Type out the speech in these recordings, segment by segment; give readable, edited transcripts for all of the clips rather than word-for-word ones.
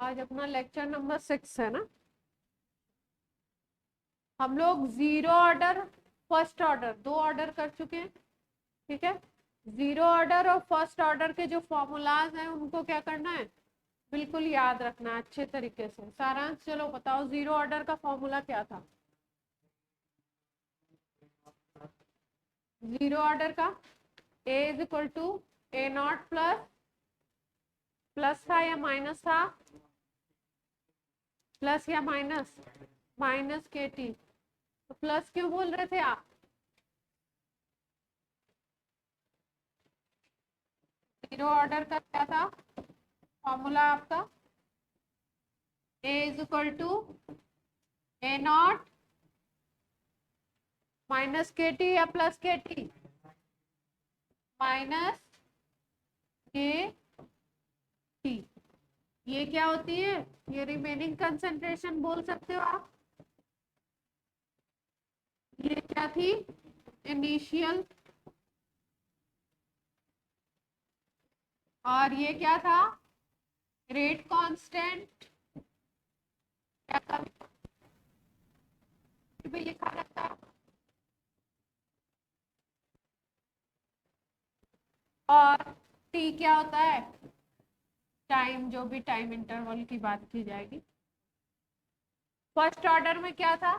आज अपना lecture number 6 है ना। हम लोग जीरो ऑर्डर, फर्स्ट ऑर्डर, दो ऑर्डर कर चुके हैं। ठीक है। जीरो ऑर्डर और फर्स्ट ऑर्डर के जो फॉर्मूलाज हैं उनको क्या करना है, बिल्कुल याद रखना है अच्छे तरीके से। सारांश चलो बताओ, जीरो ऑर्डर का फॉर्मूला क्या था? जीरो ऑर्डर का A is equal to A naught plus, plus था या माइनस था? प्लस या माइनस? Minus K T. तो प्लस क्यों बोल रहे थे आप? जीरो ऑर्डर का क्या था फॉर्मूला आपका? A is equal to A naught minus K T या plus K T? Minus K T. ये क्या होती है? ये रिमेनिंग कंसंट्रेशन बोल सकते हो आप। ये क्या थी? इनिशियल। और ये क्या था? Rate constant. क्या था? लिखा रहता है। और टी क्या होता है? टाइम, जो भी टाइम इंटरवल की बात की जाएगी। फर्स्ट ऑर्डर में क्या था?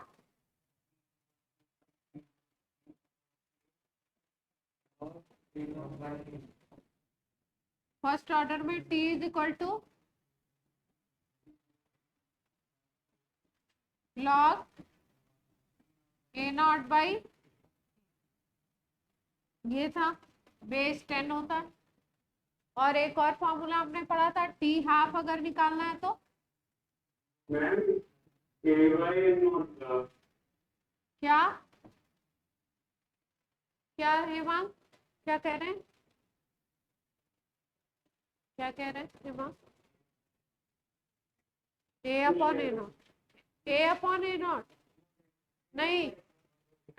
फर्स्ट ऑर्डर में T is equal to log a naught by, ये था, बेस 10 होता है। और एक और फॉर्मूला हमने पढ़ा था, टी हाफ अगर निकालना है तो क्या? क्या हेमांग, क्या कह रहे हैं? क्या कह रहे हैं Hemang? A upon A naught. A upon A naught नहीं,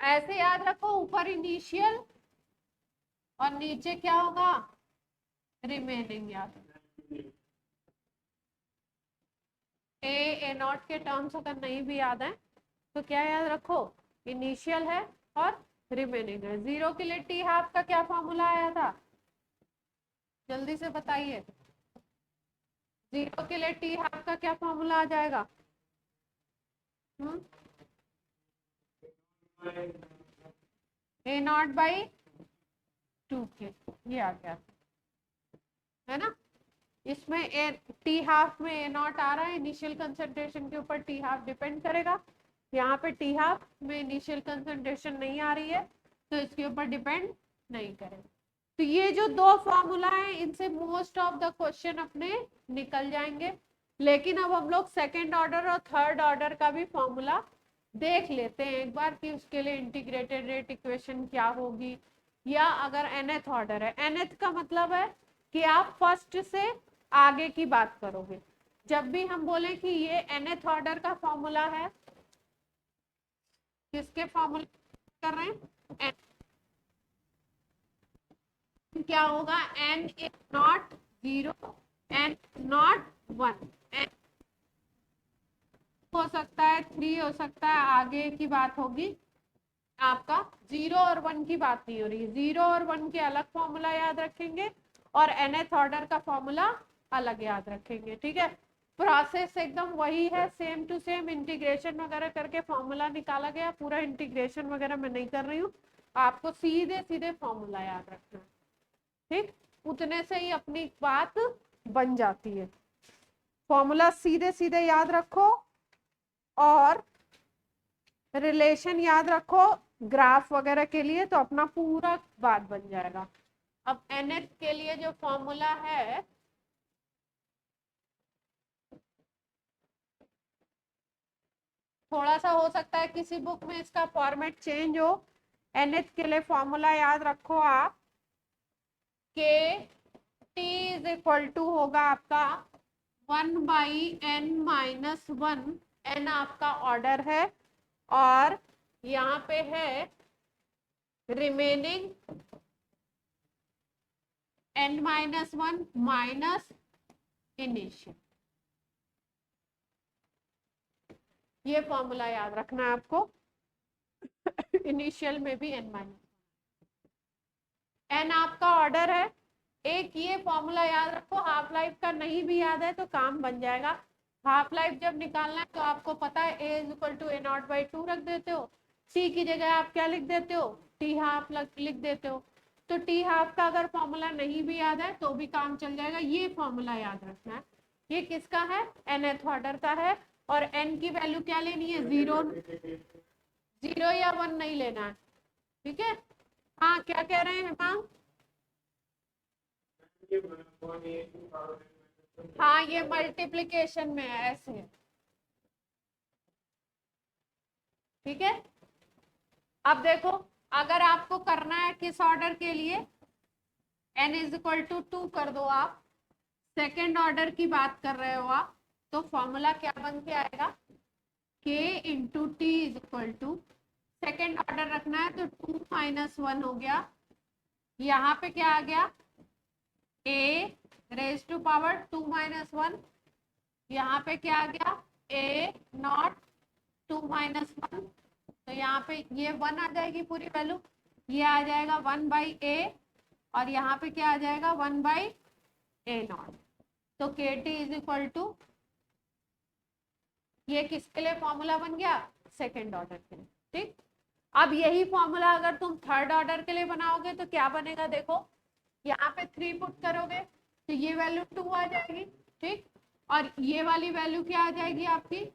ऐसे याद रखो, ऊपर इनिशियल और नीचे क्या होगा? रिमेनिंग। याद ए ए नॉट के टर्म्स अगर नहीं भी याद है तो क्या याद रखो? इनिशियल है और रिमेनिंग है। जीरो के लिए टी हाफ का क्या फॉर्मूला आया था? जल्दी से बताइए। जीरो के लिए टी हाफ का क्या फॉर्मूला आ जाएगा? ए नॉट बाई 2 के, ये आ गया है ना। इसमें ए टी हाफ में ए नॉट आ रहा है, इनिशियल कंसंट्रेशन के ऊपर टी हाफ डिपेंड करेगा। यहाँ पे टी हाफ में इनिशियल कंसंट्रेशन नहीं आ रही है तो इसके ऊपर डिपेंड नहीं करेगा। तो ये जो दो फॉर्मूला है इनसे मोस्ट ऑफ द क्वेश्चन अपने निकल जाएंगे। लेकिन अब हम लोग सेकेंड ऑर्डर और थर्ड ऑर्डर का भी फॉर्मूला देख लेते हैं एक बार कि उसके लिए इंटीग्रेटेड रेट इक्वेशन क्या होगी। या अगर nth ऑर्डर है, nth का मतलब है कि आप फर्स्ट से आगे की बात करोगे। जब भी हम बोले कि ये nth ऑर्डर का फॉर्मूला है, किसके फॉर्मूला कर रहे हैं? क्या होगा? n is not 0, n not 1। n हो सकता है 3, हो सकता है, आगे की बात होगी आपका। 0 और 1 की बात नहीं हो रही है। 0 और 1 के अलग फॉर्मूला याद रखेंगे और nth ऑर्डर का फॉर्मूला अलग याद रखेंगे। ठीक है। प्रोसेस एकदम वही है, सेम टू सेम। इंटीग्रेशन वगैरह करके फॉर्मूला निकाला गया, पूरा इंटीग्रेशन वगैरह मैं नहीं कर रही हूँ, आपको सीधे सीधे फॉर्मूला याद रखना है। ठीक, उतने से ही अपनी बात बन जाती है। फॉर्मूला सीधे सीधे याद रखो और रिलेशन याद रखो ग्राफ वगैरह के लिए, तो अपना पूरा बात बन जाएगा। अब nth के लिए जो फॉर्मूला है, थोड़ा सा हो सकता है किसी बुक में इसका फॉर्मेट चेंज हो। nth के लिए फॉर्मूला याद रखो आप, के टी इज इक्वल टू होगा आपका 1/n-1। n आपका ऑर्डर है और यहाँ पे है रिमेनिंग n-1 माइनस इनिशियल। ये फॉर्मूला याद रखना है आपको। इनिशियल में भी n माइनस n आपका ऑर्डर है। एक ये फॉर्मूला याद रखो, हाफ लाइफ का नहीं भी याद है तो काम बन जाएगा। हाफ लाइफ जब निकालना है तो आपको पता है a is equal to a0/2 रख देते हो, c की जगह आप क्या लिख देते हो, t हाफ लिख देते हो। तो t हाफ का अगर फॉर्मूला नहीं भी याद है तो भी काम चल जाएगा। ये फॉर्मूला याद रखना है। ये किसका है, nth ऑर्डर का है, और n की वैल्यू क्या लेनी है, 0 या 1 नहीं लेना है, ठीक है। हाँ क्या कह रहे हैं हाँ, हाँ ये मल्टीप्लिकेशन में है, ऐसे है, ठीक है। अब देखो, अगर आपको करना है किस ऑर्डर के लिए, n इज इक्वल टू 2 कर दो आप, सेकेंड ऑर्डर की बात कर रहे हो आप, तो फॉर्मूला क्या बन के आएगा, k into T is equal to, second order रखना है तो 2 माइनस 1 हो गया, यहाँ पे क्या आ गया, a raise to power 2 minus 1, यहाँ पे क्या आ गया, a नॉट 2 माइनस 1, तो यहाँ पे ये 1 आ जाएगी पूरी वैल्यू, ये आ जाएगा 1/a, और यहाँ पे क्या आ जाएगा 1/a0। तो kt इज इक्वल टू, ये किसके लिए फॉर्मूला बन गया, सेकेंड ऑर्डर के लिए, ठीक। अब यही फॉर्मूला अगर तुम थर्ड ऑर्डर के लिए बनाओगे तो क्या बनेगा, देखो यहाँ पे 3 पुट करोगे तो ये वैल्यू 2 आ जाएगी, ठीक, और ये वाली वैल्यू क्या आ जाएगी आपकी,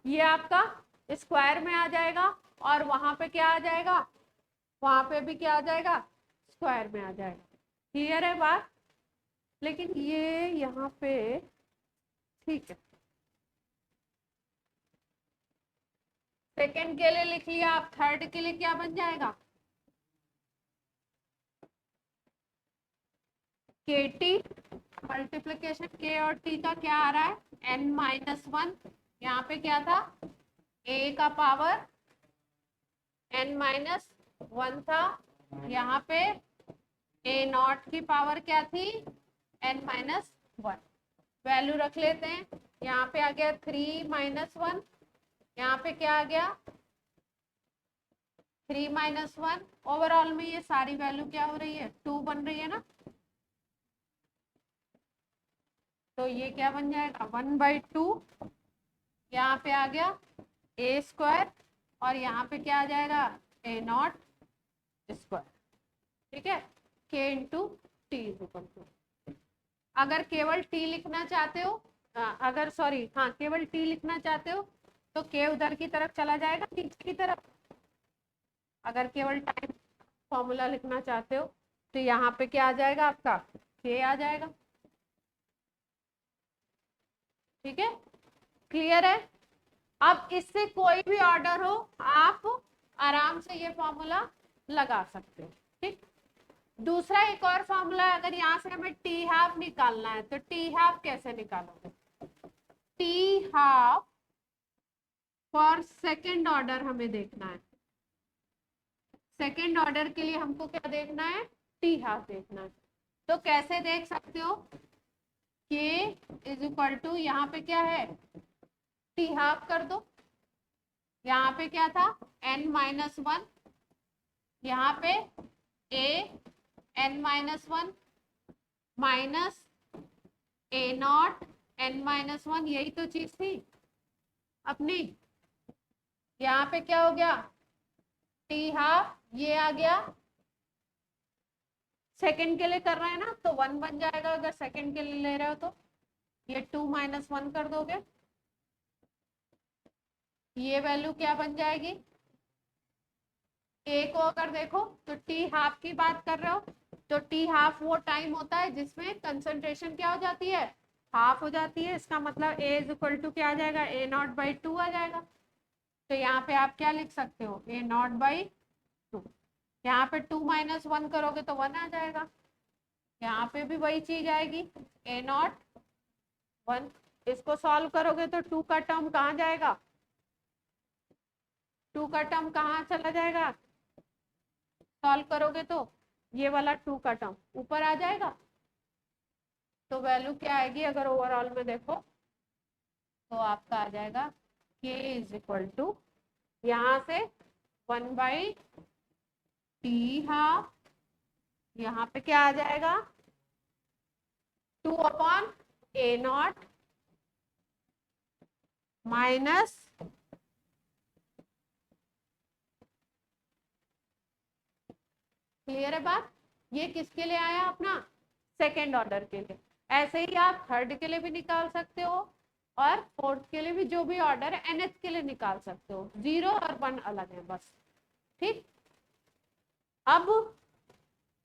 ये आपका स्क्वायर में आ जाएगा, और वहां पे क्या आ जाएगा, वहां पे भी क्या आ जाएगा, स्क्वायर में आ जाएगा। क्लियर है बात, लेकिन ये यहाँ पे ठीक है, सेकंड के लिए लिख लिया, आप थर्ड के लिए क्या बन जाएगा, के टी मल्टीप्लीकेशन के और टी का क्या आ रहा है, n-1, यहाँ पे क्या था, a का पावर n-1 था, यहाँ पे a0 की पावर क्या थी, n-1, वैल्यू रख लेते हैं, यहाँ पे आ गया 3-1, यहाँ पे क्या आ गया 3-1, ओवरऑल में ये सारी वैल्यू क्या हो रही है, 2 बन रही है ना, तो ये क्या बन जाएगा 1/2, यहाँ पे आ गया a², और यहाँ पे क्या आ जाएगा a0 स्क्वायर, ठीक है, k into T is equal to, अगर केवल t लिखना चाहते हो, अगर सॉरी हाँ केवल t लिखना चाहते हो तो k उधर की तरफ चला जाएगा, नीचे की तरफ, अगर केवल टाइम फॉर्मूला लिखना चाहते हो तो यहाँ पे क्या आ जाएगा आपका, k आ जाएगा, ठीक है, क्लियर है। अब इससे कोई भी ऑर्डर हो आप आराम से ये फॉर्मूला लगा सकते हो, ठीक। दूसरा एक और फॉर्मूला, अगर यहाँ से हमें टी हाफ निकालना है तो टी हाफ कैसे निकालोगे, T half for second order हमें देखना है, सेकेंड ऑर्डर के लिए हमको क्या देखना है, टी हाफ देखना है। तो कैसे देख सकते हो, k इज इक्वल टू, यहाँ पे क्या है टी हाफ कर दो, यहाँ पे क्या था n-1, यहाँ पे a(n-1) माइनस a0 n-1, यही तो चीज थी अपनी। यहाँ पे क्या हो गया, टी हाफ, ये आ गया, सेकंड के लिए कर रहे हैं ना तो 1 बन जाएगा, अगर सेकंड के लिए ले रहे हो तो ये 2-1 कर दोगे, ये वैल्यू क्या बन जाएगी, a को अगर देखो तो टी हाफ की बात कर रहे हो तो टी हाफ वो टाइम होता है जिसमें कंसंट्रेशन क्या हो जाती है, हाफ हो जाती है, इसका मतलब a इज इक्वल टू क्या आ जाएगा, a0/2 आ जाएगा। तो यहाँ पे आप क्या लिख सकते हो, a0/2, यहाँ पे 2-1 करोगे तो 1 आ जाएगा, यहाँ पे भी वही चीज आएगी a0 1, इसको सॉल्व करोगे तो 2 का टर्म कहाँ जाएगा, 2 का टर्म कहाँ चला जाएगा, सॉल्व करोगे तो ये वाला 2 का टर्म ऊपर आ जाएगा, तो वैल्यू क्या आएगी, अगर ओवरऑल में देखो तो आपका आ जाएगा K इज इक्वल टू यहाँ से 1/t½ यहाँ पे क्या आ जाएगा 2/A0 माइनस क्लियर है बात। ये किसके लिए आया अपना सेकेंड ऑर्डर के लिए। ऐसे ही आप थर्ड के लिए भी निकाल सकते हो और फोर्थ के लिए भी, जो भी ऑर्डर है nth के लिए निकाल सकते हो। 0 और 1 अलग है बस। ठीक, अब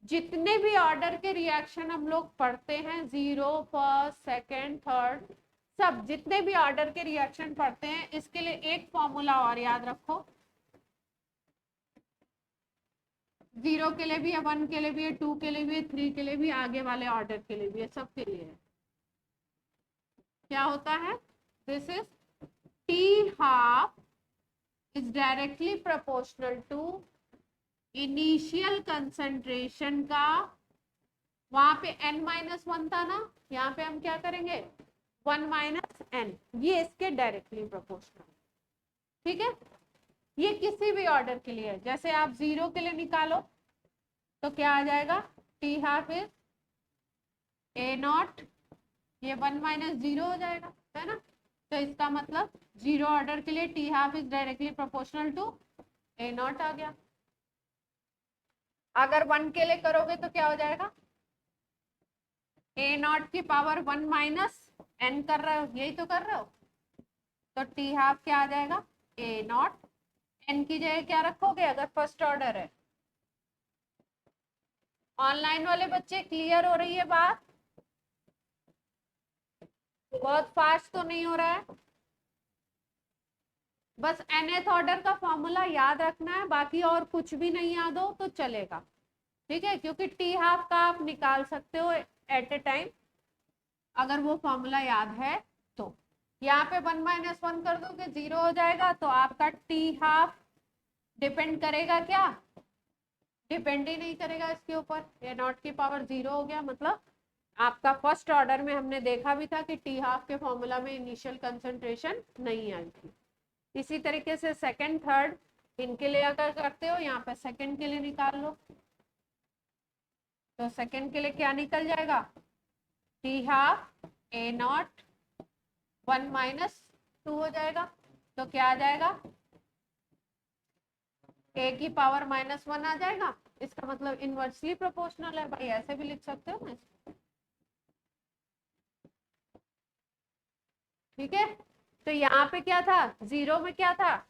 जितने भी ऑर्डर के रिएक्शन हम लोग पढ़ते हैं 0 फर्स्ट सेकेंड थर्ड, सब जितने भी ऑर्डर के रिएक्शन पढ़ते हैं, इसके लिए एक फॉर्मूला और याद रखो। 0 के लिए भी है, 1 के लिए भी है, 2 के लिए भी है, 3 के लिए भी, आगे वाले ऑर्डर के लिए भी है, सब के लिए है। क्या होता है, this is T½ is directly proportional to initial concentration का, वहां पे n-1 था ना, यहाँ पे हम क्या करेंगे 1 - n, ये इसके डायरेक्टली प्रोपोर्शनल। ठीक है, ये किसी भी ऑर्डर के लिए है। जैसे आप 0 के लिए निकालो तो क्या आ जाएगा T½ इज A0, ये 1 - 0 हो जाएगा, है ना। तो इसका मतलब 0 ऑर्डर के लिए T½ is directly proportional to A0 आ गया। अगर 1 के लिए करोगे तो क्या हो जाएगा A0 की पावर 1 - n कर रहे हो, यही तो कर रहे हो। तो T½ क्या आ जाएगा A0, n की जगह क्या रखोगे अगर फर्स्ट ऑर्डर है। ऑनलाइन वाले बच्चे क्लियर हो रही है बात, बहुत फास्ट तो नहीं हो रहा है। बस nth ऑर्डर का फॉर्मूला याद रखना है, बाकी और कुछ भी नहीं याद हो तो चलेगा। ठीक है, क्योंकि T½ का आप निकाल सकते हो एट ए टाइम अगर वो फॉर्मूला याद है तो। यहाँ पे 1 - 1 कर दोगे 0 हो जाएगा, तो आपका T½ डिपेंड करेगा क्या, डिपेंड ही नहीं करेगा इसके ऊपर। A0 की पावर 0 हो गया, मतलब आपका फर्स्ट ऑर्डर में हमने देखा भी था कि T½ के फॉर्मूला में इनिशियल कंसंट्रेशन नहीं आई थी। इसी तरीके से सेकंड थर्ड इनके लिए अगर करते हो, यहाँ पे सेकंड के लिए निकाल लो, तो सेकंड के लिए क्या निकल जाएगा T½ A0 1 - 2 हो जाएगा। तो क्या आ जाएगा A की पावर -1 आ जाएगा। इसका मतलब इनवर्सली प्रोपोर्शनल है भाई, ऐसे भी लिख सकते हो ना। ठीक है, तो यहाँ पे क्या था 0 में, क्या था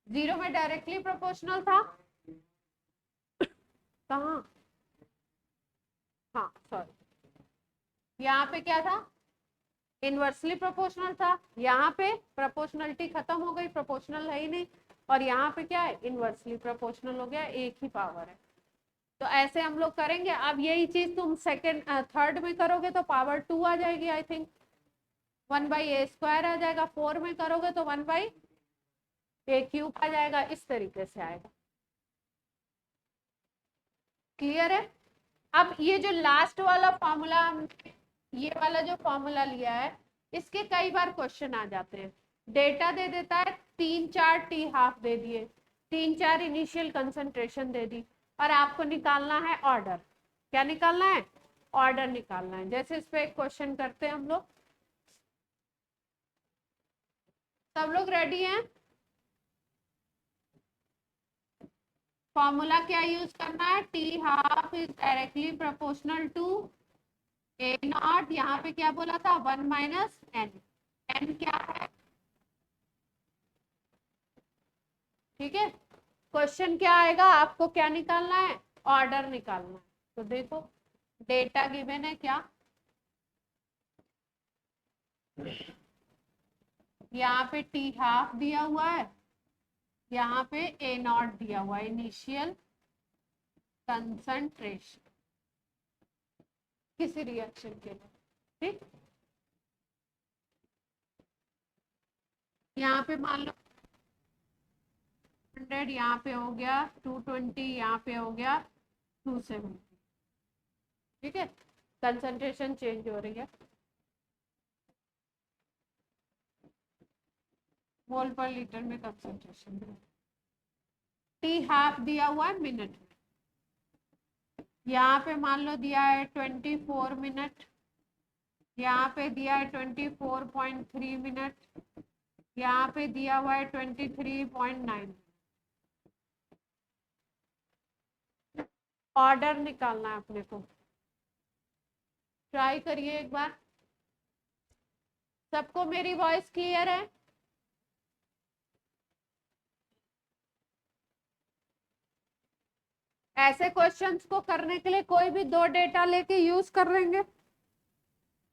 0 में डायरेक्टली प्रोपोर्शनल था। कहाँ, हाँ सॉरी, यहाँ पे क्या था इनवर्सली प्रोपोर्शनल था। यहाँ पे प्रोपोर्शनलिटी खत्म हो गई, प्रोपोर्शनल है ही नहीं, और यहाँ पे क्या है इनवर्सली प्रोपोर्शनल हो गया, एक ही पावर है। तो ऐसे हम लोग करेंगे। अब यही चीज तुम सेकेंड थर्ड में करोगे तो पावर 2 आ जाएगी, आई थिंक 1/A² आ जाएगा। 4 में करोगे तो 1/A³ आ जाएगा, इस तरीके से आएगा। क्लियर है। अब ये जो लास्ट वाला फॉर्मूला, ये वाला जो फॉर्मूला लिया है, इसके कई बार क्वेश्चन आ जाते हैं। डेटा दे देता है 3-4 T½ दे दिए, 3-4 इनिशियल कंसंट्रेशन दे दी, और आपको निकालना है ऑर्डर। क्या निकालना है ऑर्डर निकालना है। जैसे इस पे एक क्वेश्चन करते हैं हम लोग। सब लोग रेडी हैं। फॉर्मूला क्या यूज करना है T½ is directly proportional to A0, यहाँ पे क्या बोला था 1 - n, n क्या है। ठीक है, क्वेश्चन क्या आएगा, आपको क्या निकालना है ऑर्डर निकालना है। तो देखो डेटा गिवन है क्या, यहाँ पे T½ दिया हुआ है, यहाँ पे A0 दिया हुआ है इनिशियल कंसंट्रेशन किसी रिएक्शन के लिए। ठीक, यहाँ पे मान लो 100, यहाँ पे हो गया 220, यहाँ पे हो गया 270। ठीक है, कंसंट्रेशन चेंज हो रही है। मोल पर लीटर में कंसंट्रेशन। टी हाफ दिया हुआ है मिनट में, यहाँ पे मान लो दिया है 24 मिनट, यहाँ पे दिया है 24.3 मिनट, यहाँ पे दिया हुआ है 23.9। ऑर्डर निकालना है अपने को। ट्राई करिए एक बार। सबको मेरी वॉइस क्लियर है? ऐसे क्वेश्चंस को करने के लिए कोई भी दो डेटा लेके यूज कर लेंगे,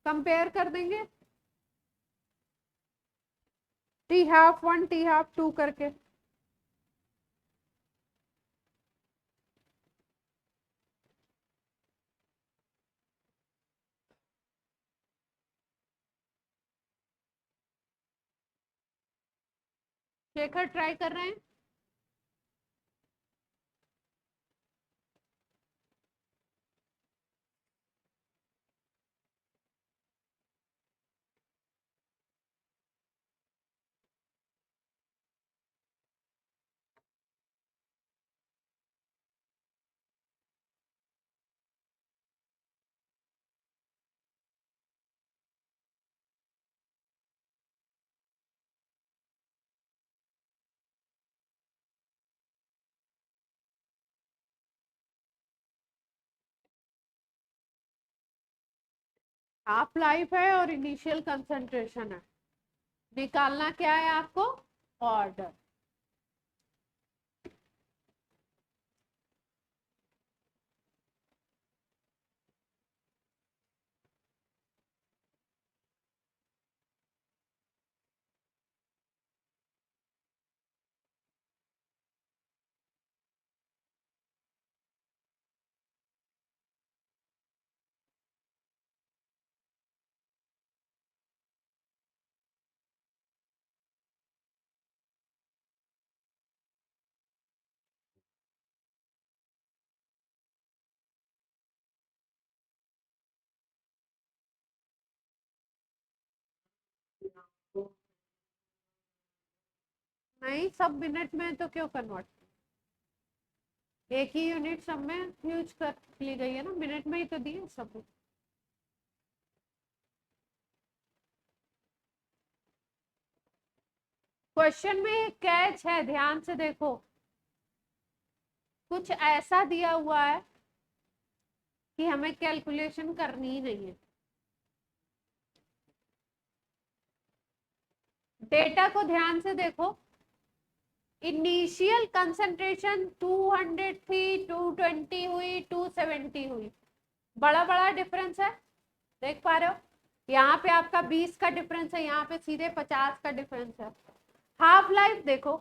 कंपेयर कर देंगे, टी हाफ 1 टी हाफ 2 करके। शेखर ट्राई कर रहे हैं? हाफ लाइफ है और इनिशियल कंसंट्रेशन है, निकालना क्या है आपको? ऑर्डर। नहीं, सब मिनट में तो क्यों कन्वर्ट, एक ही यूनिट सब में यूज कर ली गई है ना, मिनट में ही तो दिए सब। क्वेश्चन में एक कैच है, ध्यान से देखो, कुछ ऐसा दिया हुआ है कि हमें कैलकुलेशन करनी ही नहीं है। डेटा को ध्यान से देखो, इनिशियल कंसंट्रेशन 200 थी, 220 हुई, 270 हुई, बड़ा बड़ा डिफरेंस है, देख पा रहे हो? यहाँ पे आपका 20 का डिफरेंस है, यहाँ पे सीधे 50 का डिफरेंस है। हाफ लाइफ देखो,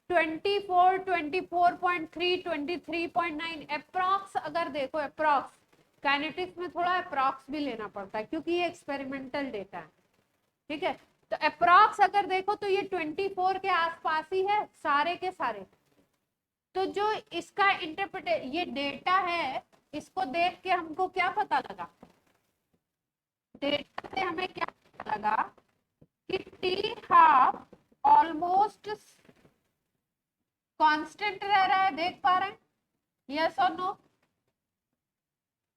24, 24.3, 23.9 अप्रॉक्स। अगर देखो अप्रॉक्स, काइनेटिक्स में थोड़ा अप्रॉक्स भी लेना पड़ता है क्योंकि ये एक्सपेरिमेंटल डेटा है, ठीक है? तो अप्रॉक्स अगर देखो तो ये 24 के आसपास ही है सारे के सारे। तो जो इसका इंटरप्रिटे, ये डेटा है, इसको देख के हमको क्या पता लगा? डेटा से हमें क्या पता लगा कि टी हाफ ऑलमोस्ट कांस्टेंट रह रहा है, देख पा रहे हैं? यस और नो?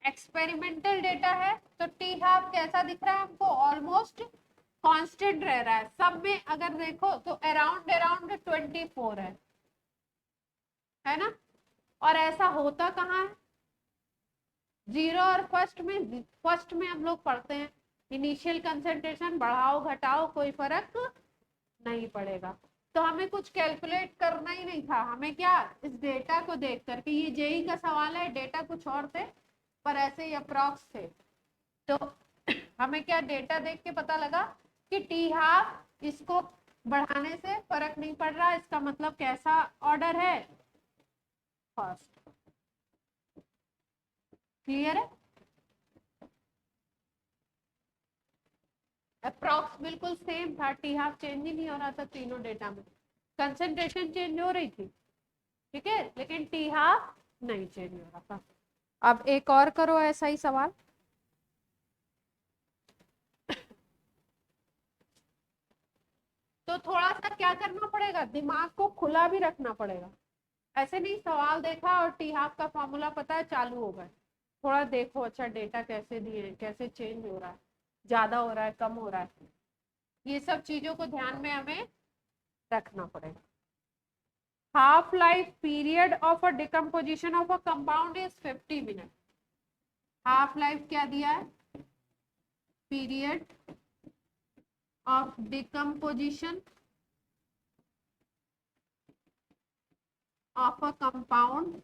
एक्सपेरिमेंटल डेटा है तो टी हाफ कैसा दिख रहा है हमको? ऑलमोस्ट कांस्टेंट रह रहा है। सब में अगर देखो तो अराउंड अराउंड 24 है ना? और ऐसा होता कहाँ है? जीरो और फर्स्ट में। फर्स्ट में हम लोग पढ़ते हैं इनिशियल कंसंट्रेशन बढ़ाओ घटाओ कोई फर्क नहीं पड़ेगा। तो हमें कुछ कैलकुलेट करना ही नहीं था, हमें क्या, इस डेटा को देख करके, ये जेई का सवाल है, डेटा कुछ और थे पर ऐसे ही अप्रॉक्स थे, तो हमें क्या डेटा देख के पता लगा कि टी हाफ इसको बढ़ाने से फर्क नहीं पड़ रहा, इसका मतलब कैसा ऑर्डर है? फर्स्ट। क्लियर है? अप्रॉक्स बिल्कुल सेम था, टी हाफ चेंज ही नहीं हो रहा था तीनों डेटा में, कंसंट्रेशन चेंज हो रही थी, ठीक है, लेकिन टी हाफ नहीं चेंज हो रहा था। अब एक और करो ऐसा ही सवाल। तो थोड़ा सा क्या करना पड़ेगा, दिमाग को खुला भी रखना पड़ेगा। ऐसे नहीं सवाल देखा और टी हाफ का फॉर्मूला पता है चालू हो गए। थोड़ा देखो अच्छा डेटा कैसे दिए हैं, कैसे चेंज हो रहा है, ज्यादा हो रहा है, कम हो रहा है, ये सब चीजों को ध्यान में हमें रखना पड़ेगा। Half life period of a decomposition of a compound is 50 minute. Half life क्या दिया है, period of decomposition of a compound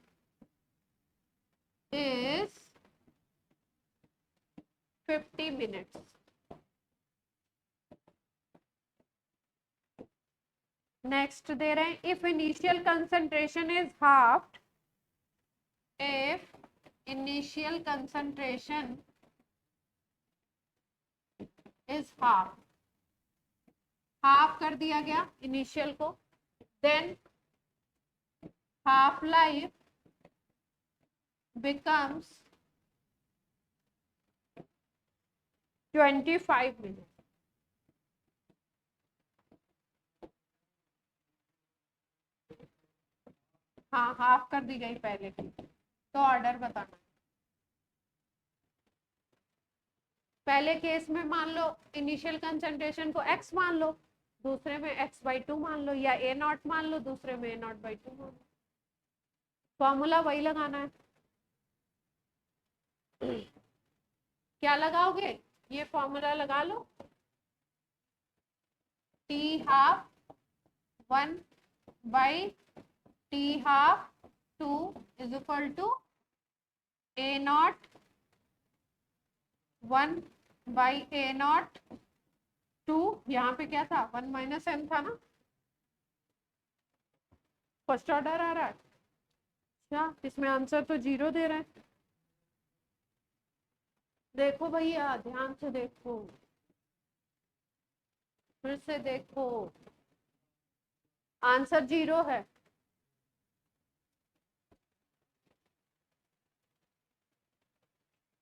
is 50 minutes. Next दे रहे हैं if initial concentration is half, if initial concentration is half, half कर दिया गया initial को, then half life becomes 25 minutes. हाँ हाफ कर दी गई पहले की, तो ऑर्डर बताना। पहले केस में मान लो इनिशियल कंसंट्रेशन को x मान लो, दूसरे में x/2 मान लो, या a0 मान लो, दूसरे में a0/2 मान लो। फॉर्मूला वही लगाना है। क्या लगाओगे, ये फॉर्मूला लगा लो, T half 1/t half 2 is equal to a0 1/a0 2, यहाँ पे क्या था 1 माइनस m था ना, फर्स्ट ऑर्डर आ रहा है। अच्छा इसमें आंसर तो 0 दे रहे हैं। देखो भैया ध्यान से देखो, फिर से देखो, आंसर 0 है।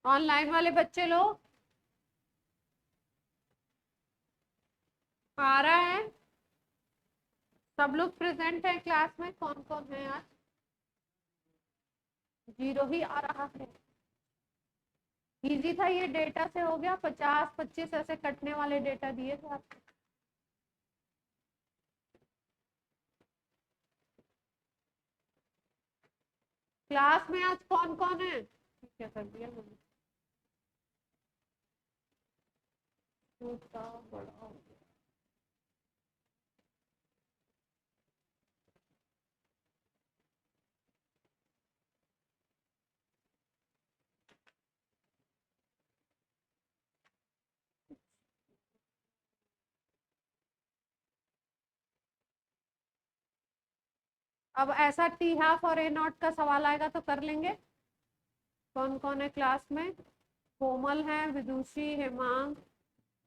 ऑनलाइन वाले बच्चे लोग आ रहा है, सब लोग प्रेजेंट है क्लास में, कौन कौन है आज, 0 ही आ रहा है। इजी था ये, डेटा से हो गया, 50-25 ऐसे कटने वाले डेटा दिए थे आपको। क्लास में आज कौन कौन है, क्या कर दिया मैंने, छोटा बड़ा। अब ऐसा टी हाफ और a0 का सवाल आएगा तो कर लेंगे। कौन कौन है क्लास में, कोमल है, विदुषी, हेमांग,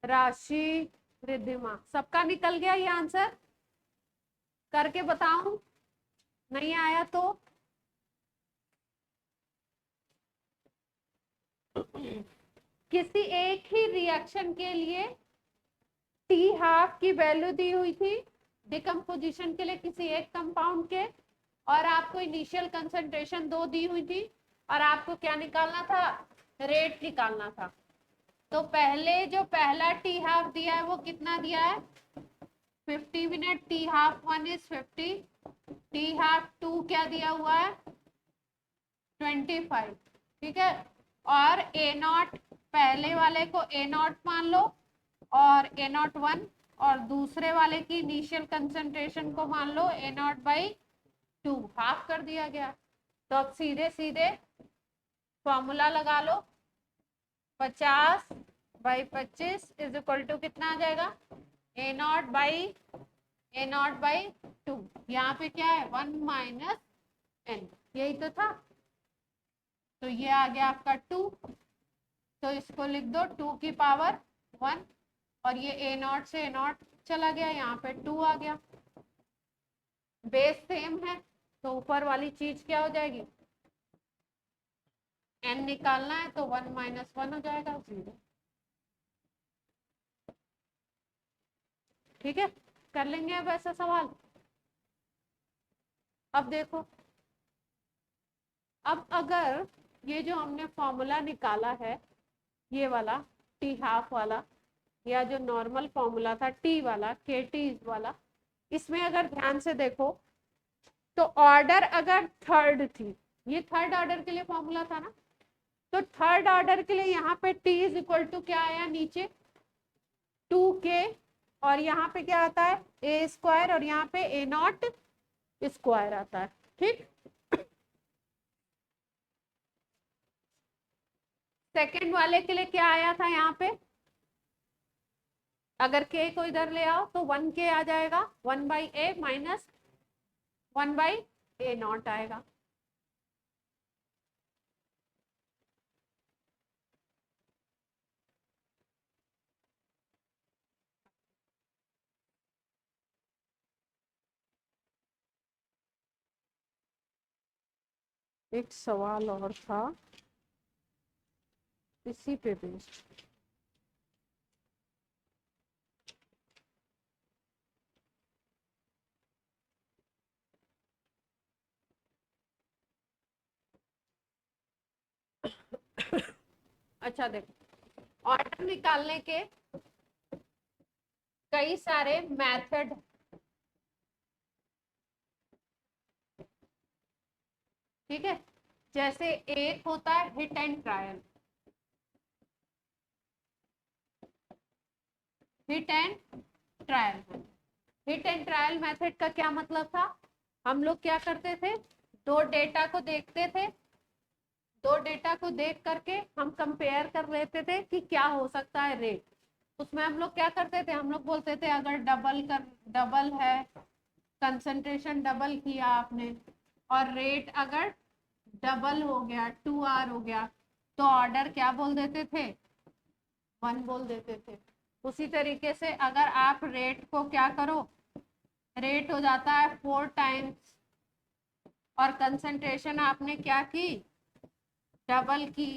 राशि, रिद्धिमा, सबका निकल गया ये आंसर, करके बताऊं, नहीं आया तो किसी एक ही रिएक्शन के लिए टी हाफ की वैल्यू दी हुई थी डिकम्पोजिशन के लिए किसी एक कंपाउंड के, और आपको इनिशियल कंसंट्रेशन 2 दी हुई थी, और आपको क्या निकालना था, रेट निकालना था। तो पहले जो पहला टी हाफ दिया है वो कितना दिया है, 50 minute, T half 1 is 50, T half 2 क्या दिया हुआ है 25, ठीक है। और a0 पहले वाले को a0 मान लो और a0 1, और दूसरे वाले की इनिशियल कंसंट्रेशन को मान लो a0/2, हाफ कर दिया गया। तो अब सीधे सीधे फॉर्मूला लगा लो, 50/25 इज इक्वल टू कितना आ जाएगा, a0/2, यहाँ पे क्या है 1 माइनस n, यही तो था। तो ये आ गया आपका 2, तो इसको लिख दो 2 की पावर 1, और ये a0 से a0 चला गया, यहाँ पे 2 आ गया, बेस सेम है, तो ऊपर वाली चीज क्या हो जाएगी, n निकालना है तो 1 माइनस 1 हो जाएगा 0, ठीक है। कर लेंगे अब ऐसा सवाल। अब देखो, अब अगर ये जो हमने फॉर्मूला निकाला है, ये वाला टी हाफ वाला, या जो नॉर्मल फॉर्मूला था टी वाला, के टी वाला, इसमें अगर ध्यान से देखो तो ऑर्डर अगर थर्ड थी, ये थर्ड ऑर्डर के लिए फॉर्मूला था ना, तो थर्ड ऑर्डर के लिए यहाँ पे t इज इक्वल टू क्या आया नीचे 2k, और यहाँ पे क्या आता है a स्क्वायर, और यहाँ पे a नॉट स्क्वायर आता है। ठीक, सेकेंड वाले के लिए क्या आया था यहाँ पे, अगर k को इधर ले आओ तो 1k आ जाएगा, 1/a माइनस 1/a नॉट आएगा। एक सवाल और था इसी पे बेस्ड। अच्छा देखो, ऑर्डर निकालने के कई सारे मेथड, ठीक है, जैसे एक होता है hit and trial, hit and trial. Hit and trial method का क्या मतलब था, हम लोग क्या करते थे, दो डेटा को देखते थे, दो डेटा को देख करके हम कंपेयर कर लेते थे कि क्या हो सकता है रेट। उसमें हम लोग क्या करते थे, हम लोग बोलते थे अगर डबल है, कंसंट्रेशन डबल किया आपने, और रेट अगर डबल हो गया 2R हो गया, तो ऑर्डर क्या बोल देते थे, 1 बोल देते थे। उसी तरीके से अगर आप रेट को क्या करो, रेट हो जाता है 4 टाइम्स, और कंसंट्रेशन आपने क्या की, डबल की,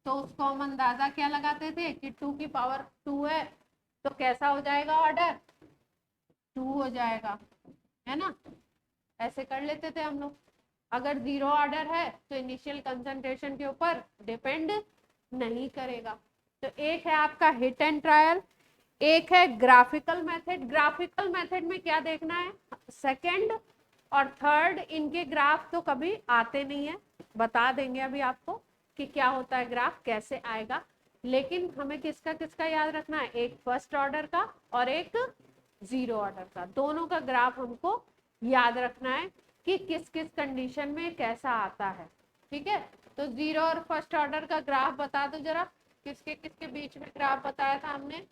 तो उसको हम अंदाजा क्या लगाते थे कि 2 की पावर 2 है, तो कैसा हो जाएगा ऑर्डर, 2 हो जाएगा, है ना, ऐसे कर लेते थे हम लोग। अगर 0 ऑर्डर है तो इनिशियल कंसंट्रेशन के ऊपर डिपेंड नहीं करेगा। तो एक है आपका हिट एंड ट्रायल, एक है ग्राफिकल मेथड। ग्राफिकल मेथड में क्या देखना है, सेकंड और थर्ड इनके ग्राफ तो कभी आते नहीं है, बता देंगे अभी आपको कि क्या होता है ग्राफ कैसे आएगा, लेकिन हमें किसका किसका याद रखना है, एक फर्स्ट ऑर्डर का और एक 0 ऑर्डर का, दोनों का ग्राफ हमको याद रखना है कि किस किस कंडीशन में कैसा आता है। ठीक है, तो 0 और फर्स्ट ऑर्डर का ग्राफ बता दो जरा, किसके किसके बीच में ग्राफ बताया था हमने।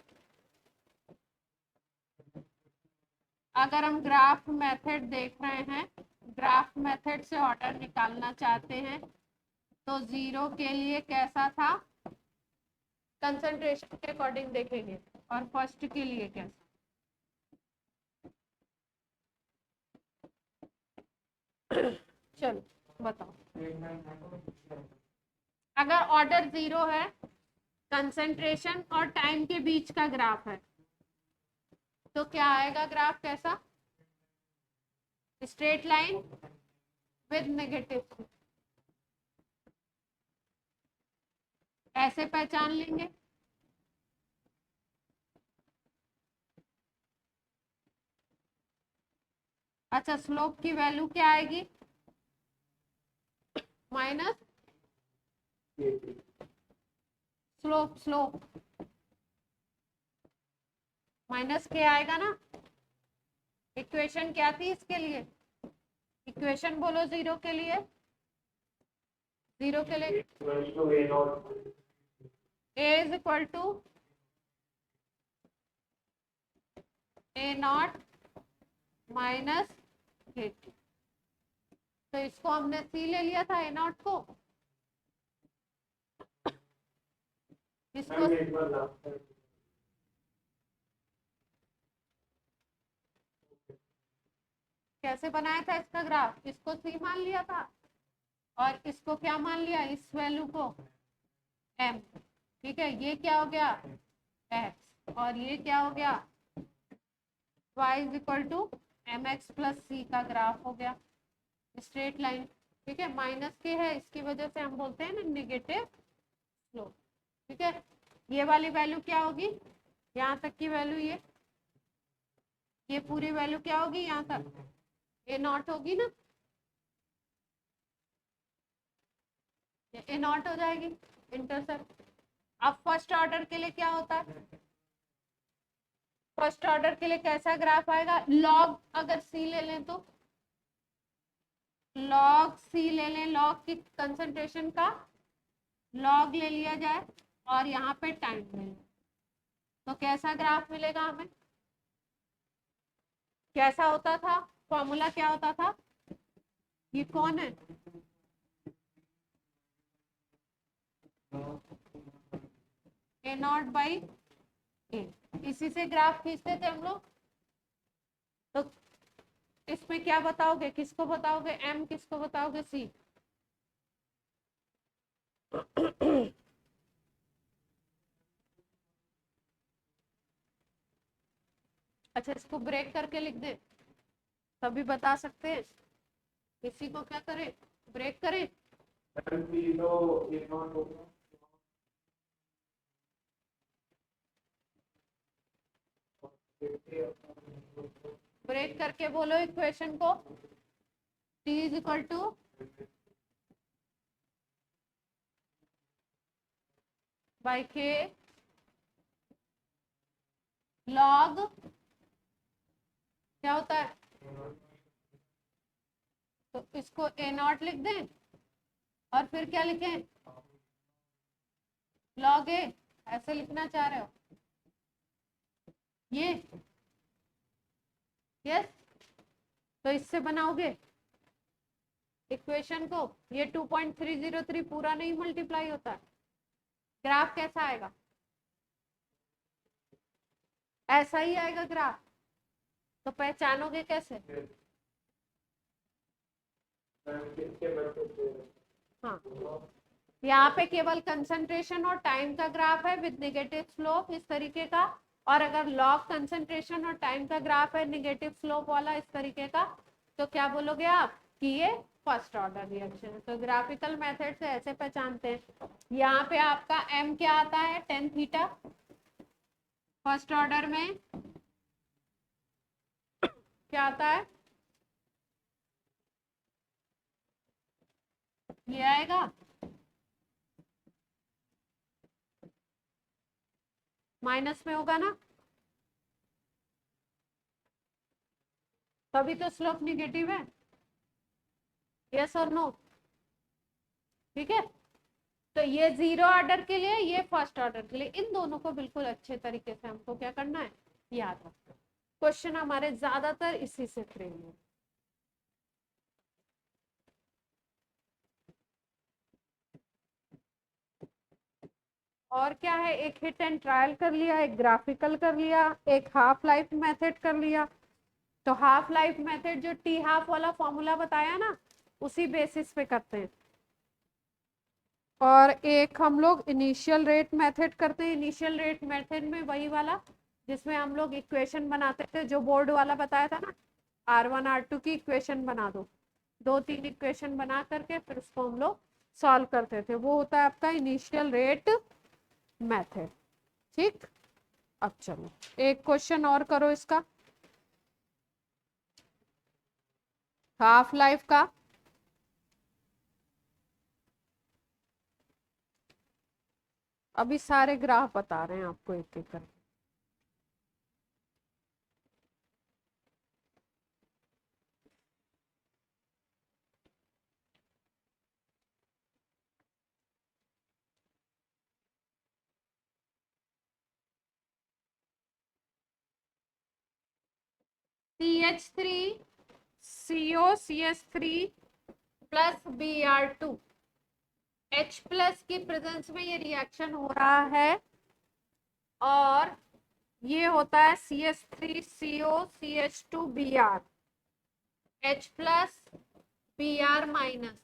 अगर हम ग्राफ मेथड देख रहे हैं, ग्राफ मेथड से ऑर्डर निकालना चाहते हैं, तो 0 के लिए कैसा था, कंसंट्रेशन के अकॉर्डिंग देखेंगे, और फर्स्ट के लिए कैसा। चलो बताओ, अगर ऑर्डर 0 है, कंसंट्रेशन और टाइम के बीच का ग्राफ है, तो क्या आएगा ग्राफ, कैसा, स्ट्रेट लाइन विद नेगेटिव, ऐसे पहचान लेंगे। अच्छा, स्लोप की वैल्यू क्या आएगी, माइनस स्लोप, स्लोप माइनस के आएगा ना। इक्वेशन क्या थी इसके लिए, इक्वेशन बोलो 0 के लिए, 0 के लिए a is equal to a naught minus K T, तो इसको हमने c ले लिया था a नॉट को, इसको कैसे बनाया था इसका ग्राफ, इसको c मान लिया था और इसको क्या मान लिया, इस वैल्यू को m। ठीक है, ये क्या हो गया x, और ये क्या हो गया y is equal to M X plus C का ग्राफ हो गया, स्ट्रेट लाइन। ठीक है, माइनस के है, इसकी वजह से हम बोलते हैं ना नेगेटिव स्लोप। ठीक है, ये वाली वैल्यू क्या होगी, यहाँ तक की वैल्यू, ये पूरी वैल्यू क्या होगी, यहाँ तक ए नॉट होगी ना, ए नॉट हो जाएगी इंटरसेप्ट। अब फर्स्ट ऑर्डर के लिए क्या होता है, फर्स्ट ऑर्डर के लिए कैसा ग्राफ आएगा, लॉग अगर सी ले लें तो, लॉग सी ले लें, लॉग की कंसंट्रेशन का लॉग ले लिया जाए और यहाँ पे टाइम ले लें, तो कैसा ग्राफ मिलेगा हमें, कैसा होता था, फॉर्मूला क्या होता था, ये कौन है, ए नॉट बाई ए, इसी से ग्राफ खींचते थे हम लोग। तो इसमें क्या बताओगे, किसको बताओगे एम, किसको बताओगे सी। अच्छा, इसको ब्रेक करके लिख दे, तभी बता सकते हैं, इसी को क्या करें, ब्रेक करें, ब्रेक करके बोलो इक्वेशन को, t is equal two by के लॉग, क्या होता है, तो इसको ए नॉट लिख दें और फिर क्या लिखें, लॉग ए, ऐसे लिखना चाह रहे हो ये, यस, तो इससे बनाओगे इक्वेशन को, ये 2.303 पूरा नहीं मल्टीप्लाई होता है, ग्राफ कैसा आएगा, ऐसा ही आएगा ग्राफ, तो पहचानोगे कैसे, हाँ, यहाँ पे केवल कंसंट्रेशन और टाइम का ग्राफ है विद नेगेटिव स्लोप इस तरीके का, और अगर लॉग कंसंट्रेशन और टाइम का ग्राफ है नेगेटिव स्लोप वाला इस तरीके का, तो क्या बोलोगे आप कि ये फर्स्ट ऑर्डर रिएक्शन है। तो ग्राफिकल मेथड से ऐसे पहचानते हैं। यहाँ पे आपका m क्या आता है, टेन थीटा, फर्स्ट ऑर्डर में क्या आता है, ये आएगा, माइनस में होगा ना, तभी तो स्लोप निगेटिव है, यस और नो। ठीक है, तो ये जीरो ऑर्डर के लिए, ये फर्स्ट ऑर्डर के लिए, इन दोनों को बिल्कुल अच्छे तरीके से हमको क्या करना है, याद रखना। क्वेश्चन हमारे ज्यादातर इसी से फ्रेम है। और क्या है, एक हिट एंड ट्रायल कर लिया, एक ग्राफिकल कर लिया, एक हाफ लाइफ मेथड कर लिया। तो हाफ लाइफ मेथड जो टी हाफ वाला फॉर्मूला बताया ना, उसी बेसिस पे करते हैं। और एक हम लोग इनिशियल रेट मेथड करते हैं। इनिशियल रेट मेथड में वही वाला जिसमें हम लोग इक्वेशन बनाते थे, जो बोर्ड वाला बताया था ना, R1 R2 की इक्वेशन बना दो, 2-3 इक्वेशन बना करके फिर उसको हम लोग सॉल्व करते थे, वो होता है आपका इनिशियल रेट मेथड। ठीक, अब चलो एक क्वेश्चन और करो इसका, हाफ लाइफ का। अभी सारे ग्राफ बता रहे हैं आपको एक एक करके। CH3 COCH3 plus Br2 H plus की प्रेजेंस में ये रिएक्शन हो रहा है, और ये होता है CH3COCH2Br, H plus Br minus,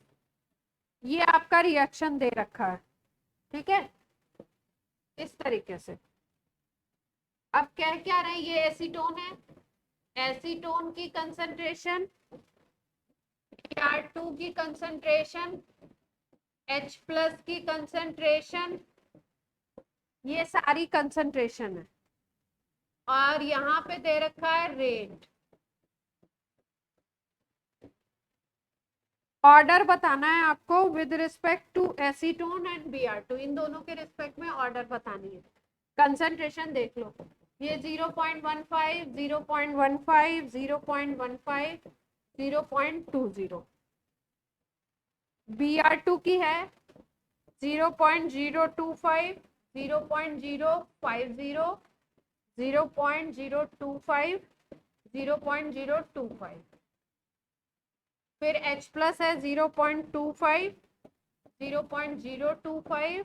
ये आपका रिएक्शन दे रखा है। ठीक है, इस तरीके से। अब कह क्या रहे हैं, ये एसीटोन है, एसीटोन की कंसंट्रेशन, Br2 की कंसंट्रेशन, H प्लस की कंसंट्रेशन, ये सारी कंसंट्रेशन है। और यहाँ पे दे रखा है रेट। ऑर्डर बताना है आपको with respect to acetone and Br2, इन दोनों के रिस्पेक्ट में ऑर्डर बतानी है। कंसंट्रेशन देख लो, ये 0.15, 0.15, 0.15, 0.20। Br2 की है 0.025, 0.050, 0.025, 0.025। फिर H प्लस है 0.25, 0.025।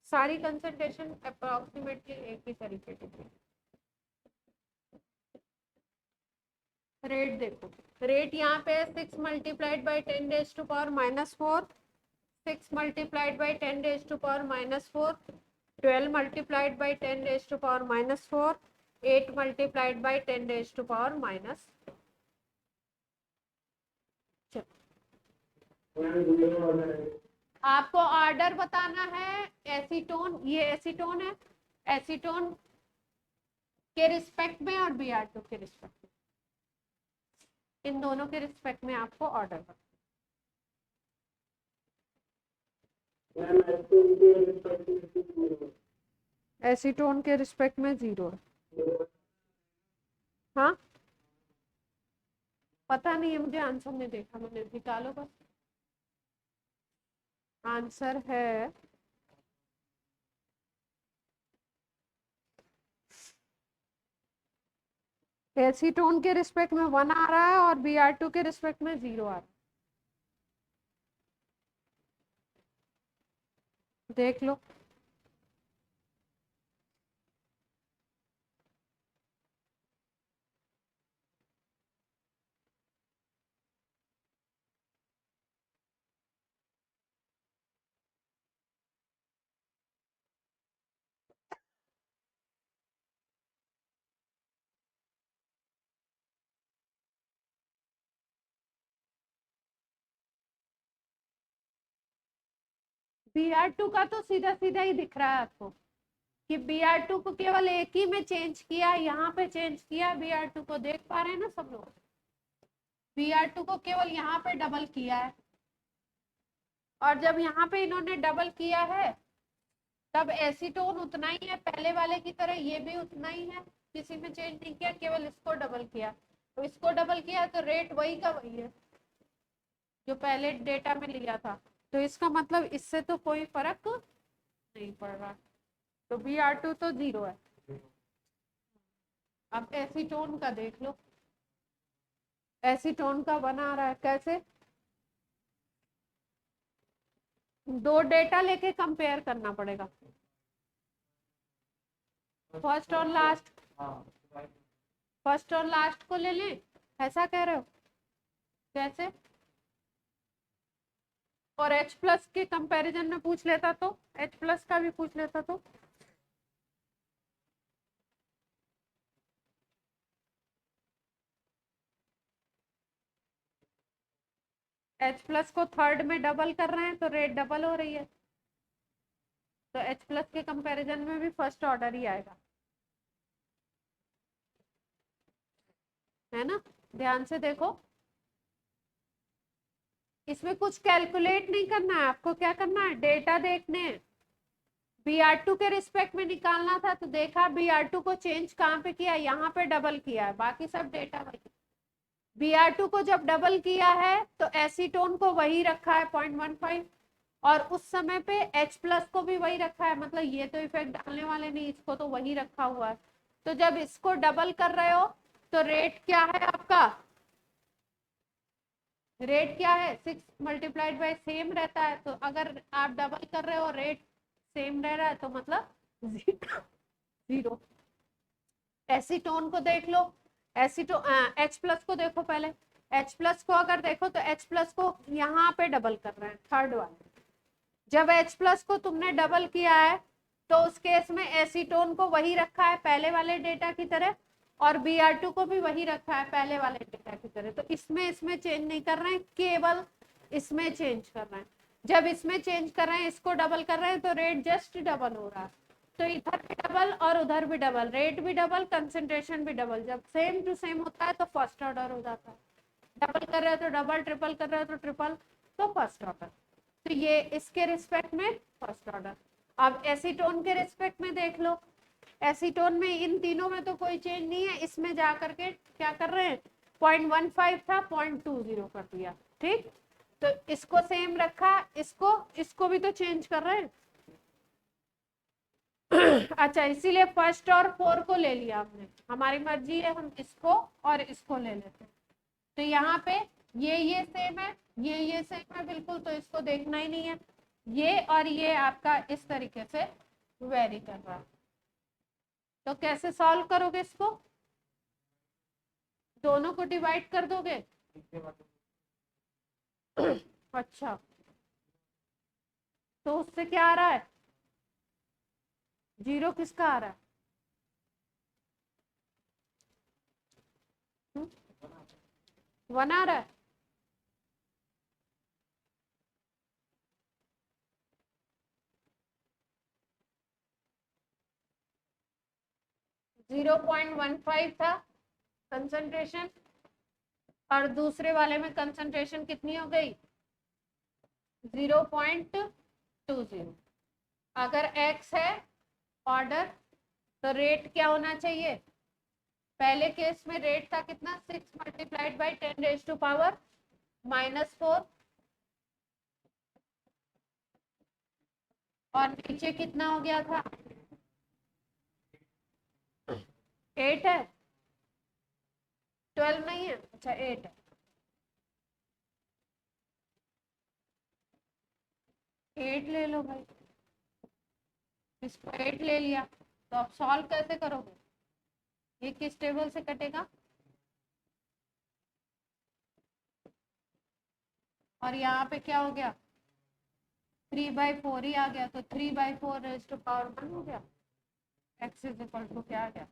सारी कंसंट्रेशन अप्रोक्सीमेटली एक ही तरीके की। रेट देखो, रेट यहाँ पे 6 multiplied by 10⁻⁻⁴, 6 multiplied by 10⁻⁻⁴, 12 multiplied by 10⁻⁻⁴, 8 multiplied by 10⁻⁻। आपको ऑर्डर बताना है। एसीटोन, ये एसीटोन है, एसीटोन के रिस्पेक्ट में और Br2 के रिस्पेक्ट में, इन दोनों के रिस्पेक्ट में आपको ऑर्डर बताना। एसीटोन के रिस्पेक्ट में 0 है। हाँ, पता नहीं है मुझे, आंसर नहीं देखा मैंने, निकालो बस। आंसर है एसीटोन के रिस्पेक्ट में 1 आ रहा है और Br2 के रिस्पेक्ट में 0 आ रहा है। देख लो। Br2 का तो सीधा सीधा ही दिख रहा है आपको कि Br2 को केवल एक ही में चेंज किया, यहाँ पे चेंज किया। Br2 को देख पा रहे हैं ना सब लोग? Br2 को केवल यहाँ पे डबल किया है, और जब यहाँ पे इन्होंने डबल किया है तब एसीटोन उतना ही है पहले वाले की तरह, ये भी उतना ही है, किसी में चेंज नहीं किया, केवल इसको डबल किया। तो इसको डबल किया तो रेट वही का वही है जो पहले डेटा में लिया था। तो इसका मतलब इससे तो कोई फर्क नहीं पड़ रहा। तो Br2 तो 0 है। अब एसीटोन का देख लो, एसीटोन का बना रहा है कैसे? दो डेटा लेके कंपेयर करना पड़ेगा, फर्स्ट और लास्ट। फर्स्ट और लास्ट को ले लें, ऐसा कह रहे हो? कैसे? और H प्लस के कंपैरिजन में पूछ लेता तो, H प्लस का भी पूछ लेता तो। H प्लस को थर्ड में डबल कर रहे हैं तो रेट डबल हो रही है, तो H प्लस के कंपैरिजन में भी फर्स्ट ऑर्डर ही आएगा, है ना? ध्यान से देखो, इसमें कुछ कैलकुलेट नहीं करना है आपको, क्या करना है? डेटा देखने हैं। Br2 के रिस्पेक्ट में निकालना था तो देखा Br2 को चेंज कहाँ पे किया, यहाँ पे डबल किया है, बाकी सब डेटा वही। Br2 को जब डबल किया है तो एसीटोन को वही रखा है 0.15, और उस समय पे H प्लस को भी वही रखा है, मतलब ये तो इफेक्ट डालने वाले नहीं, इसको तो वही रखा हुआ है। तो जब इसको डबल कर रहे हो तो रेट क्या है आपका? रेट क्या है? 6 मल्टीप्लाइड बाई सेम रहता है, तो अगर आप डबल कर रहे हो रेट सेम रह रहा है तो मतलब 0। एसीटोन को देख लो, एसीटोन H प्लस को देखो पहले। H प्लस को अगर देखो तो H प्लस को यहाँ पे डबल कर रहे हैं, थर्ड वाले। जब H प्लस को तुमने डबल किया है तो उस केस में एसीटोन को वही रखा है पहले वाले डेटा की तरह, और Br2 को भी वही रखा है पहले वाले डेटा की तरह, तो इसमें चेंज नहीं कर रहे हैं, केवल इसमें चेंज कर रहे हैं। जब इसमें चेंज कर रहे हैं, इसको डबल कर रहे हैं, तो रेट जस्ट डबल हो रहा है। तो इधर भी डबल और उधर भी डबल, रेट भी डबल, कंसंट्रेशन भी डबल। जब सेम टू सेम होता है तो फर्स्ट ऑर्डर हो जाता है, डबल कर रहे हो तो डबल, ट्रिपल कर रहे हो तो ट्रिपल, तो फर्स्ट ऑर्डर। तो ये इसके रिस्पेक्ट में फर्स्ट ऑर्डर। अब एसीटोन के रिस्पेक्ट में देख लो, एसीटोन में इन तीनों में तो कोई चेंज नहीं है, इसमें जा करके क्या कर रहे हैं, 0.15 था 0.20 कर दिया, ठीक। तो इसको सेम रखा, इसको भी तो चेंज कर रहे हैं। अच्छा, इसीलिए फर्स्ट और 4 को ले लिया हमने, हमारी मर्जी है, हम इसको और इसको ले लेते हैं। तो यहाँ पे ये सेम है, ये सेम है बिल्कुल, तो इसको देखना ही नहीं है। ये और ये आपका इस तरीके से वेरी कर रहा है। तो कैसे सॉल्व करोगे इसको, दोनों को डिवाइड कर दोगे? अच्छा, तो उससे क्या आ रहा है, जीरो किसका आ रहा है? 1 आ रहा है। जीरो 0.15 था कंसंट्रेशन, और दूसरे वाले में कंसंट्रेशन कितनी हो गई, 0.20। अगर x है ऑर्डर, तो रेट क्या होना चाहिए, पहले केस में रेट था कितना, 6 मल्टीप्लाइड बाई 10⁻⁻⁴, और नीचे कितना हो गया था, 8 है, 12 नहीं है, अच्छा 8 है, 8 ले लो भाई, इसको 8 ले लिया। तो अब सॉल्व कैसे करोगे, ये किस टेबल से कटेगा, और यहाँ पे क्या हो गया, 3/4 ही आ गया, तो 3/4 रेज़ टू पावर 1 हो गया, x इज इक्वल टू क्या आ गया,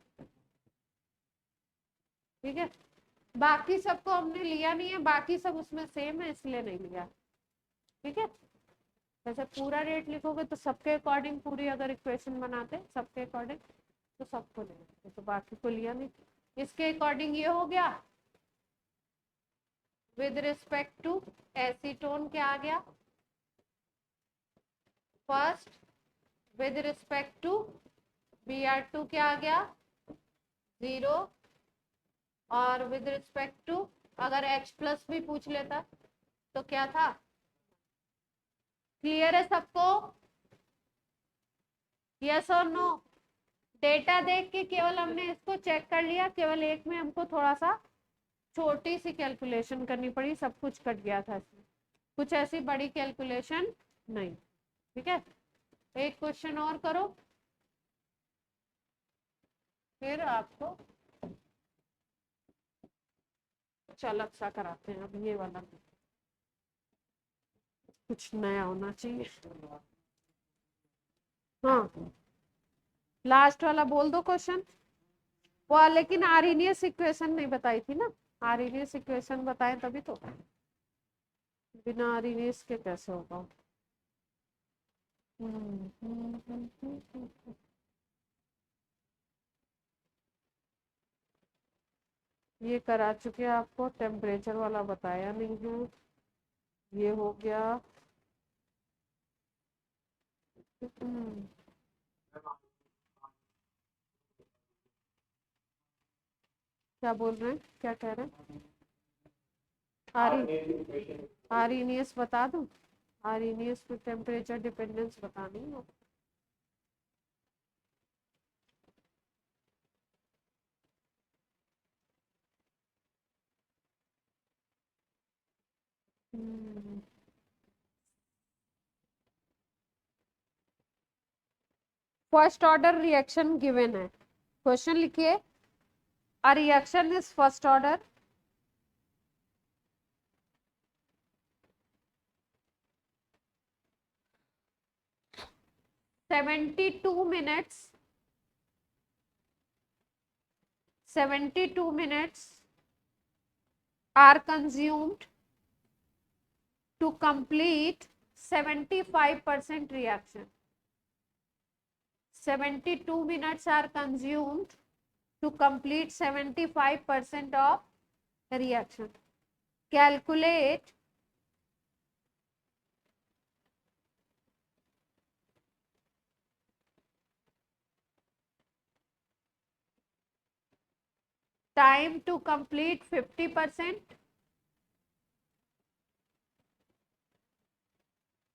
ठीक है। बाकी सबको हमने लिया नहीं है, बाकी सब उसमें सेम है इसलिए नहीं लिया, ठीक है। वैसे पूरा रेट लिखोगे तो सबके अकॉर्डिंग, पूरी अगर इक्वेशन बनाते सबके अकॉर्डिंग तो सबको ले लेते, तो बाकी को लिया नहीं। इसके अकॉर्डिंग ये हो गया, विद रिस्पेक्ट टू एसीटोन क्या आ गया, first, with respect to Br2 क्या आ गया, 0, और विद रिस्पेक्ट टू अगर H प्लस भी पूछ लेता तो क्या था, क्लियर है सबको, यस और नो? डेटा देख के केवल हमने इसको चेक कर लिया, केवल एक में हमको थोड़ा सा छोटी सी कैलकुलेशन करनी पड़ी, सब कुछ कट गया था इसमें, कुछ ऐसी बड़ी कैलकुलेशन नहीं, ठीक है। एक क्वेश्चन और करो, फिर आपको कुछ अलग सा कराते हैं, अब ये वाला कुछ नया होना चाहिए। हाँ, लास्ट वाला बोल दो क्वेश्चन, वो लेकिन आर्हेनियस इक्वेशन नहीं बताई थी ना, आर्हेनियस इक्वेशन बताएं तभी तो, बिना आर्हेनियस के कैसे होगा। ये करा चुके हैं आपको, टेम्परेचर वाला बताया नहीं है, ये हो गया। क्या बोल रहे हैं, क्या कह रहे हैं, आर्हेनियस बता दूं, आर्हेनियस में टेम्परेचर डिपेंडेंस बतानी है। फर्स्ट ऑर्डर रिएक्शन गिवन है, क्वेश्चन लिखिए, a reaction is first order, (72 minutes 72 minutes are consumed to complete 75% reaction. 72 minutes are consumed to complete 75% of reaction. Calculate time to complete 50%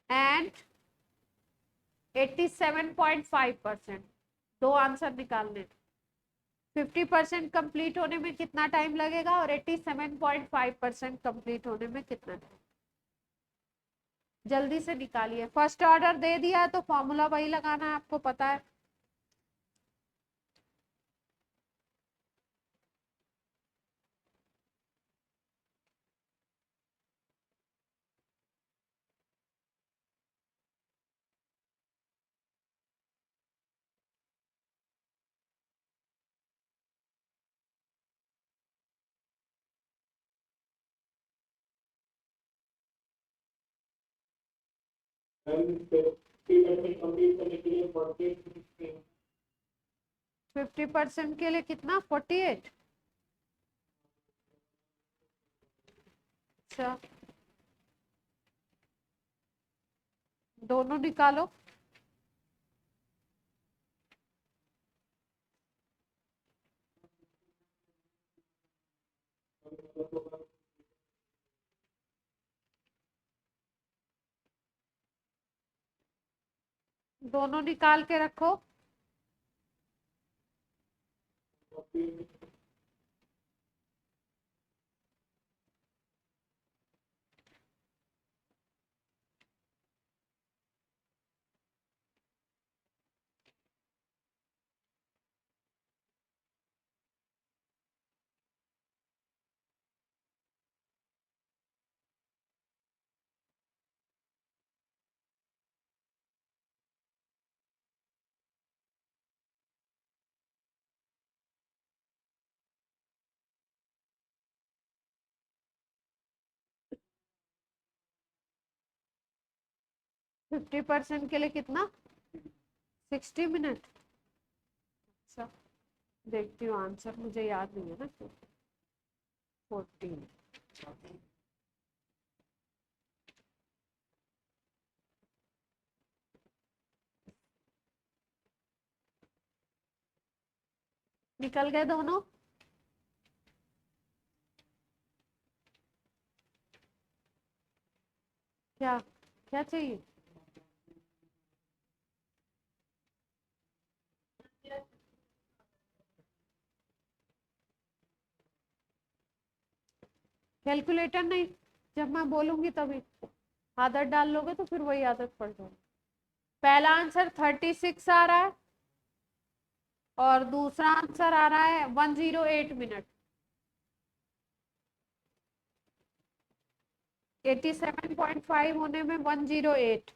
and 87.5%. दो answer निकालने. 50% complete होने में कितना time लगेगा और 87.5% complete होने में कितना टाइम. जल्दी से निकालिए. फर्स्ट ऑर्डर दे दिया तो फॉर्मूला वही लगाना है, आपको पता है. फिफ्टी परसेंट के लिए कितना 48. अच्छा दोनों निकालो. दोनों निकाल के रखो. फिफ्टी परसेंट के लिए कितना 60 मिनट. अच्छा देखती हूँ आंसर, मुझे याद नहीं है ना. 14 निकल गए दोनों. क्या क्या चाहिए. कैलकुलेटर नहीं, जब मैं बोलूंगी तभी आदत डाल लोगे तो फिर वही आदत पड़ जाएगी. पहला आंसर 36 आ रहा है और दूसरा आंसर आ रहा है 108 मिनट. 87.5 होने में 108.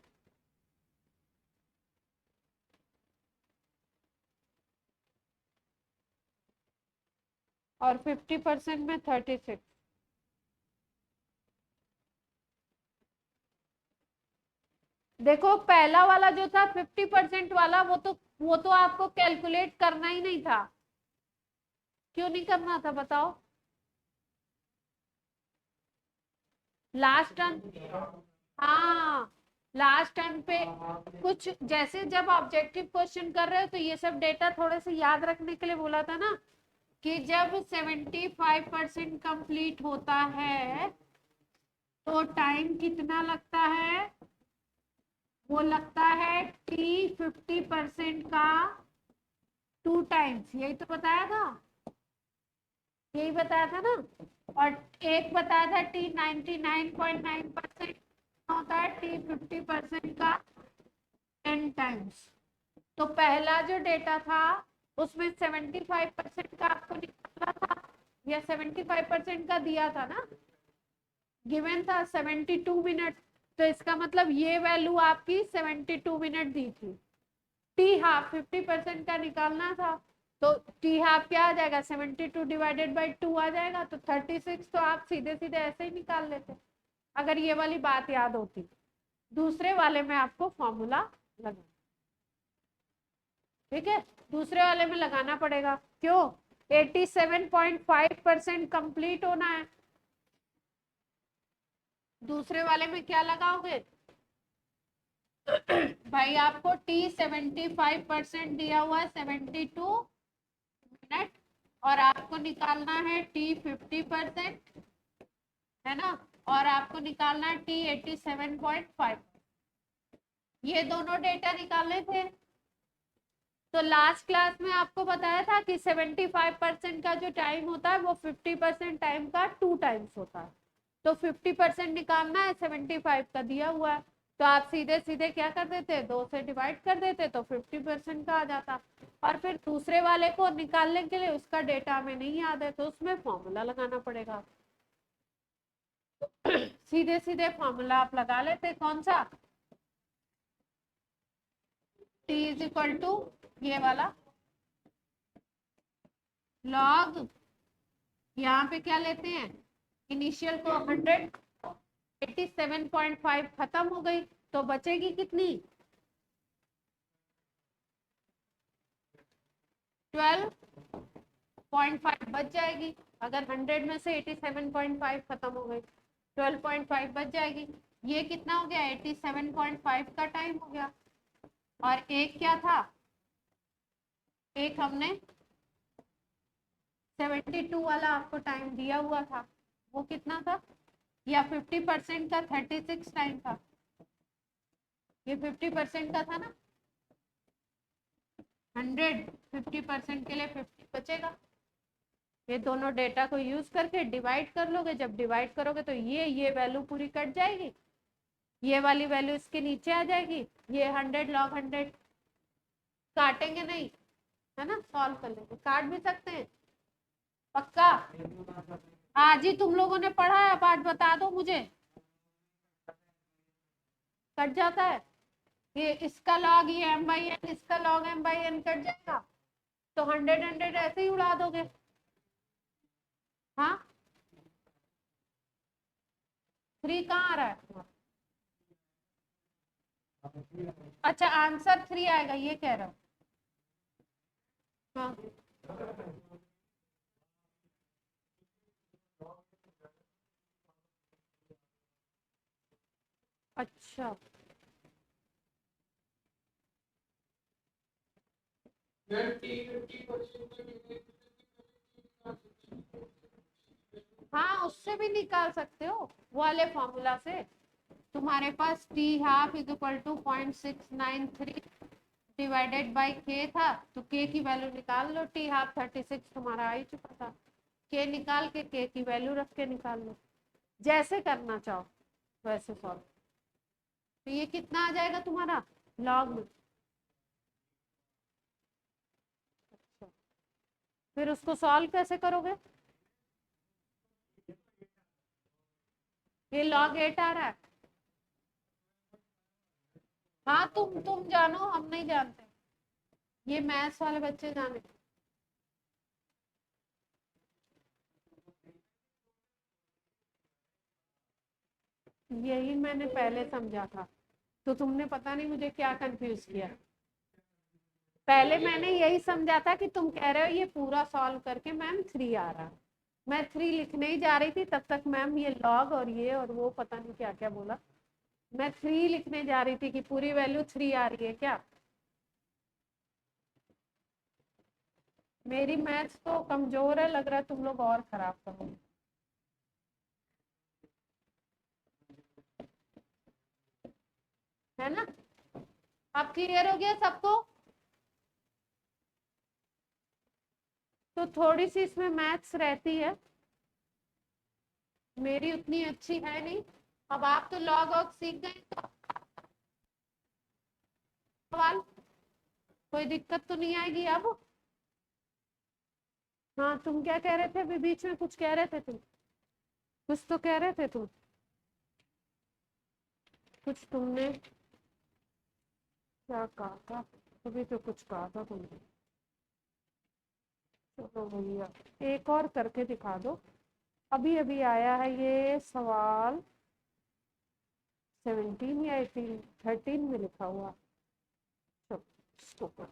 और 50% में 36. देखो पहला वाला जो था 50% वाला वो तो आपको कैलकुलेट करना ही नहीं था. क्यों नहीं करना था बताओ. Last term. हाँ लास्ट टर्म पे कुछ जैसे जब ऑब्जेक्टिव क्वेश्चन कर रहे हो तो ये सब डेटा थोड़े से याद रखने के लिए बोला था ना कि जब 75% कंप्लीट होता है तो टाइम कितना लगता है. वो लगता है टी 50% का 2 टाइम्स. यही तो बताया था, यही बताया था ना. और एक बताया था टी 99.9% होता है, टी 50% का 10 टाइम्स. तो पहला जो डेटा था उसमें 75% का आपको निकालना था या 75% का दिया था ना, गिवन था 72 मिनट. तो इसका मतलब ये वैल्यू आपकी 72 मिनट दी थी. टी हाफ 50% का निकालना था तो टी हाफ क्या आ जाएगा, 72 डिवाइडेड बाई 2 आ जाएगा, तो 36 तो आप सीधे सीधे ऐसे ही निकाल लेते अगर ये वाली बात याद होती। दूसरे वाले में आपको फॉर्मूला लगा, ठीक है, दूसरे वाले में लगाना पड़ेगा। क्यों? 87.5% कंप्लीट होना है। दूसरे वाले में क्या लगाओगे भाई, आपको टी 75% दिया हुआ है, 72 मिनट, और आपको निकालना है टी 50%, है ना, और आपको निकालना है टी 87.5। ये दोनों डेटा निकालने थे। तो लास्ट क्लास में आपको बताया था कि 75% का जो टाइम होता है वो 50% टाइम का 2 टाइम्स होता है। तो 50% निकालना है, 75 का दिया हुआ है, तो आप सीधे सीधे क्या कर देते, 2 से डिवाइड कर देते तो 50% का आ जाता। और फिर दूसरे वाले को निकालने के लिए उसका डेटा हमें नहीं याद है, तो उसमें फॉर्मूला लगाना पड़ेगा। सीधे सीधे फॉर्मूला आप लगा लेते, कौन सा, t इज इक्वल टू ये वाला लॉग, यहाँ पे क्या लेते हैं, इनिशियल को 100, 87.5 खत्म हो गई, तो बचेगी कितनी, 12.5 बच जाएगी। अगर 100 में से 87.5 खत्म हो गई, 12.5 बच जाएगी। ये कितना हो गया, 87.5 का टाइम हो गया। और एक क्या था, एक हमने 72 वाला आपको टाइम दिया हुआ था, वो कितना था, या 50% का 36 टाइम था, ये 50% का था ना, 100 50% के लिए 50 बचेगा। ये दोनों डेटा को यूज करके डिवाइड कर लोगे, जब डिवाइड करोगे तो ये वैल्यू पूरी कट जाएगी, ये वाली वैल्यू इसके नीचे आ जाएगी, ये 100 लॉग 100, काटेंगे नहीं, है ना, सॉल्व कर लेंगे, काट भी सकते हैं पक्का। आज ही तुम लोगों ने पढ़ा है, अब आज बता दो मुझे, कट जाता है, ये इसका लॉग ये एम बाई एन, इसका log M by N cut जाएगा, तो 100 ऐसे ही उड़ा दोगे। हाँ, 3 कहाँ आ रहा है, अच्छा आंसर 3 आएगा ये कह रहा हूँ। हाँ, अच्छा, हाँ उससे भी निकाल सकते हो, वो वाले फॉर्मूला से। तुम्हारे पास T half is equal to 0.693 divided by K था, तो के की वैल्यू निकाल लो, टी हाफ 36 तुम्हारा आ ही चुका था, के निकाल के की वैल्यू रख के निकाल लो, जैसे करना चाहो वैसे सॉल्व। तो ये कितना आ जाएगा तुम्हारा लॉग में, अच्छा, फिर उसको सॉल्व कैसे करोगे, ये लॉग 8 आ रहा है, हाँ तुम जानो, हम नहीं जानते, ये मैथ्स वाले बच्चे जाने। यही मैंने पहले समझा था, तो तुमने पता नहीं मुझे क्या कंफ्यूज किया। पहले मैंने यही समझा था कि तुम कह रहे हो ये पूरा सॉल्व करके मैम 3 आ रहा, मैं 3 लिखने ही जा रही थी, तब तक मैम ये लॉग और ये और वो पता नहीं क्या क्या बोला, मैं 3 लिखने जा रही थी कि पूरी वैल्यू 3 आ रही है क्या। मेरी मैथ्स तो कमजोर है, लग रहा है तुम लोग और खराब करोगे, है ना। अब क्लियर हो गया सबको, तो थोड़ी सी इसमें मैथ्स रहती है, मेरी उतनी अच्छी है नहीं। अब आप तो लॉग ऑग सीख गए, तो सवाल कोई दिक्कत तो नहीं आएगी अब। हाँ तुम क्या कह रहे थे, अभी बीच में कुछ कह रहे थे तुम, कुछ तो कह रहे थे तुम, कुछ तुमने क्या कहा था, अभी तो कुछ कहा था तुमने। चलो भैया एक और करके दिखा दो। अभी अभी आया है ये सवाल 17 या 18 13 में लिखा हुआ। चलो इसको कर।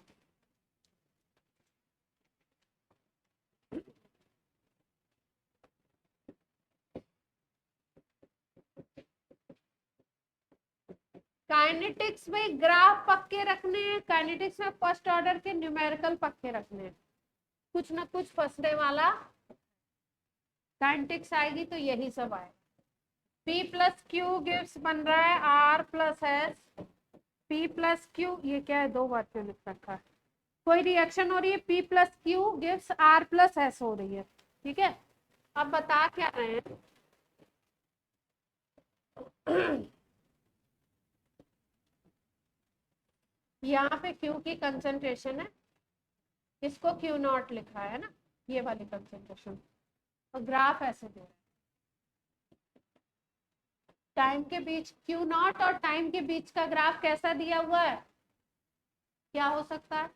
काइनेटिक्स में ग्राफ पक्के रखने हैं, काइनेटिक्स में फर्स्ट ऑर्डर के न्यूमेरिकल पक्के रखने हैं, कुछ ना कुछ फंसने वाला। काइनेटिक्स आएगी तो यही सब आएगा। P प्लस क्यू गिव्स बन रहा है R plus S. P plus Q, ये क्या है, 2 बार क्यों लिख रखा है? कोई रिएक्शन हो रही है, P plus Q gives R plus S हो रही है, ठीक है। अब बता क्या रहे हैं यहाँ पे Q की कंसंट्रेशन है, इसको Q नॉट लिखा है ना, ये वाली कंसंट्रेशन, और ग्राफ ऐसे दे रहा है। टाइम के बीच Q नॉट और टाइम के बीच का ग्राफ कैसा दिया हुआ है, क्या हो सकता है,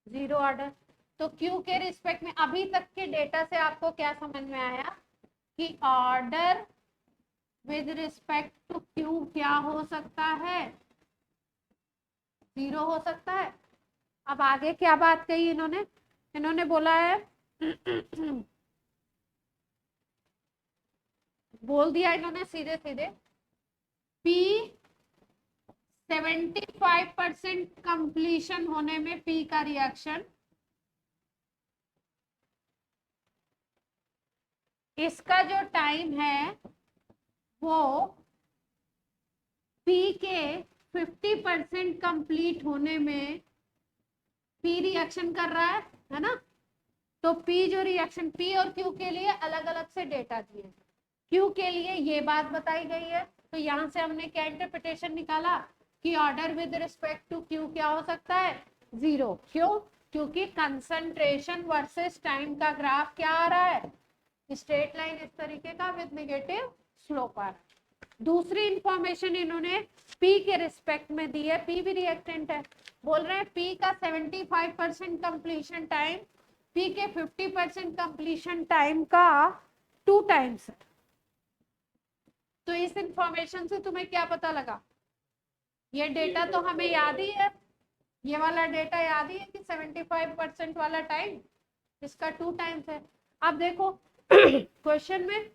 0 ऑर्डर। तो Q के रिस्पेक्ट में अभी तक के डेटा से आपको क्या समझ में आया कि order with respect to Q क्या हो सकता है, 0 हो सकता है। अब आगे क्या बात कही इन्होंने, इन्होंने बोला है बोल दिया इन्होंने सीधे सीधे, P 75% कंप्लीशन होने में P का रिएक्शन, इसका जो टाइम है वो P के 50% कंप्लीट होने में P रिएक्शन कर रहा है ना। तो P जो रिएक्शन, P और Q के लिए अलग अलग से डेटा दिए, Q के लिए ये बात बताई गई है। तो यहां से हमने क्या इंटरप्रिटेशन निकाला कि order with respect to Q क्या हो सकता है, 0। क्यों, क्योंकि कंसंट्रेशन वर्सेस टाइम का ग्राफ क्या आ रहा है, स्ट्रेट लाइन इस तरीके का विद नेगेटिव स्लोप आ रहा है। दूसरी इंफॉर्मेशन इन्होंने P के रिस्पेक्ट में दी है, P भी रिएक्टेंट है, बोल रहे हैं P का 75% कंप्लीशन टाइम P के 50% कंप्लीशन टाइम का 2 टाइम्स है। तो इस इंफॉर्मेशन से तुम्हें क्या पता लगा, ये डेटा तो हमें याद ही है, ये वाला डेटा याद ही है कि 75% वाला टाइम इसका 2 टाइम्स है। अब देखो क्वेश्चन में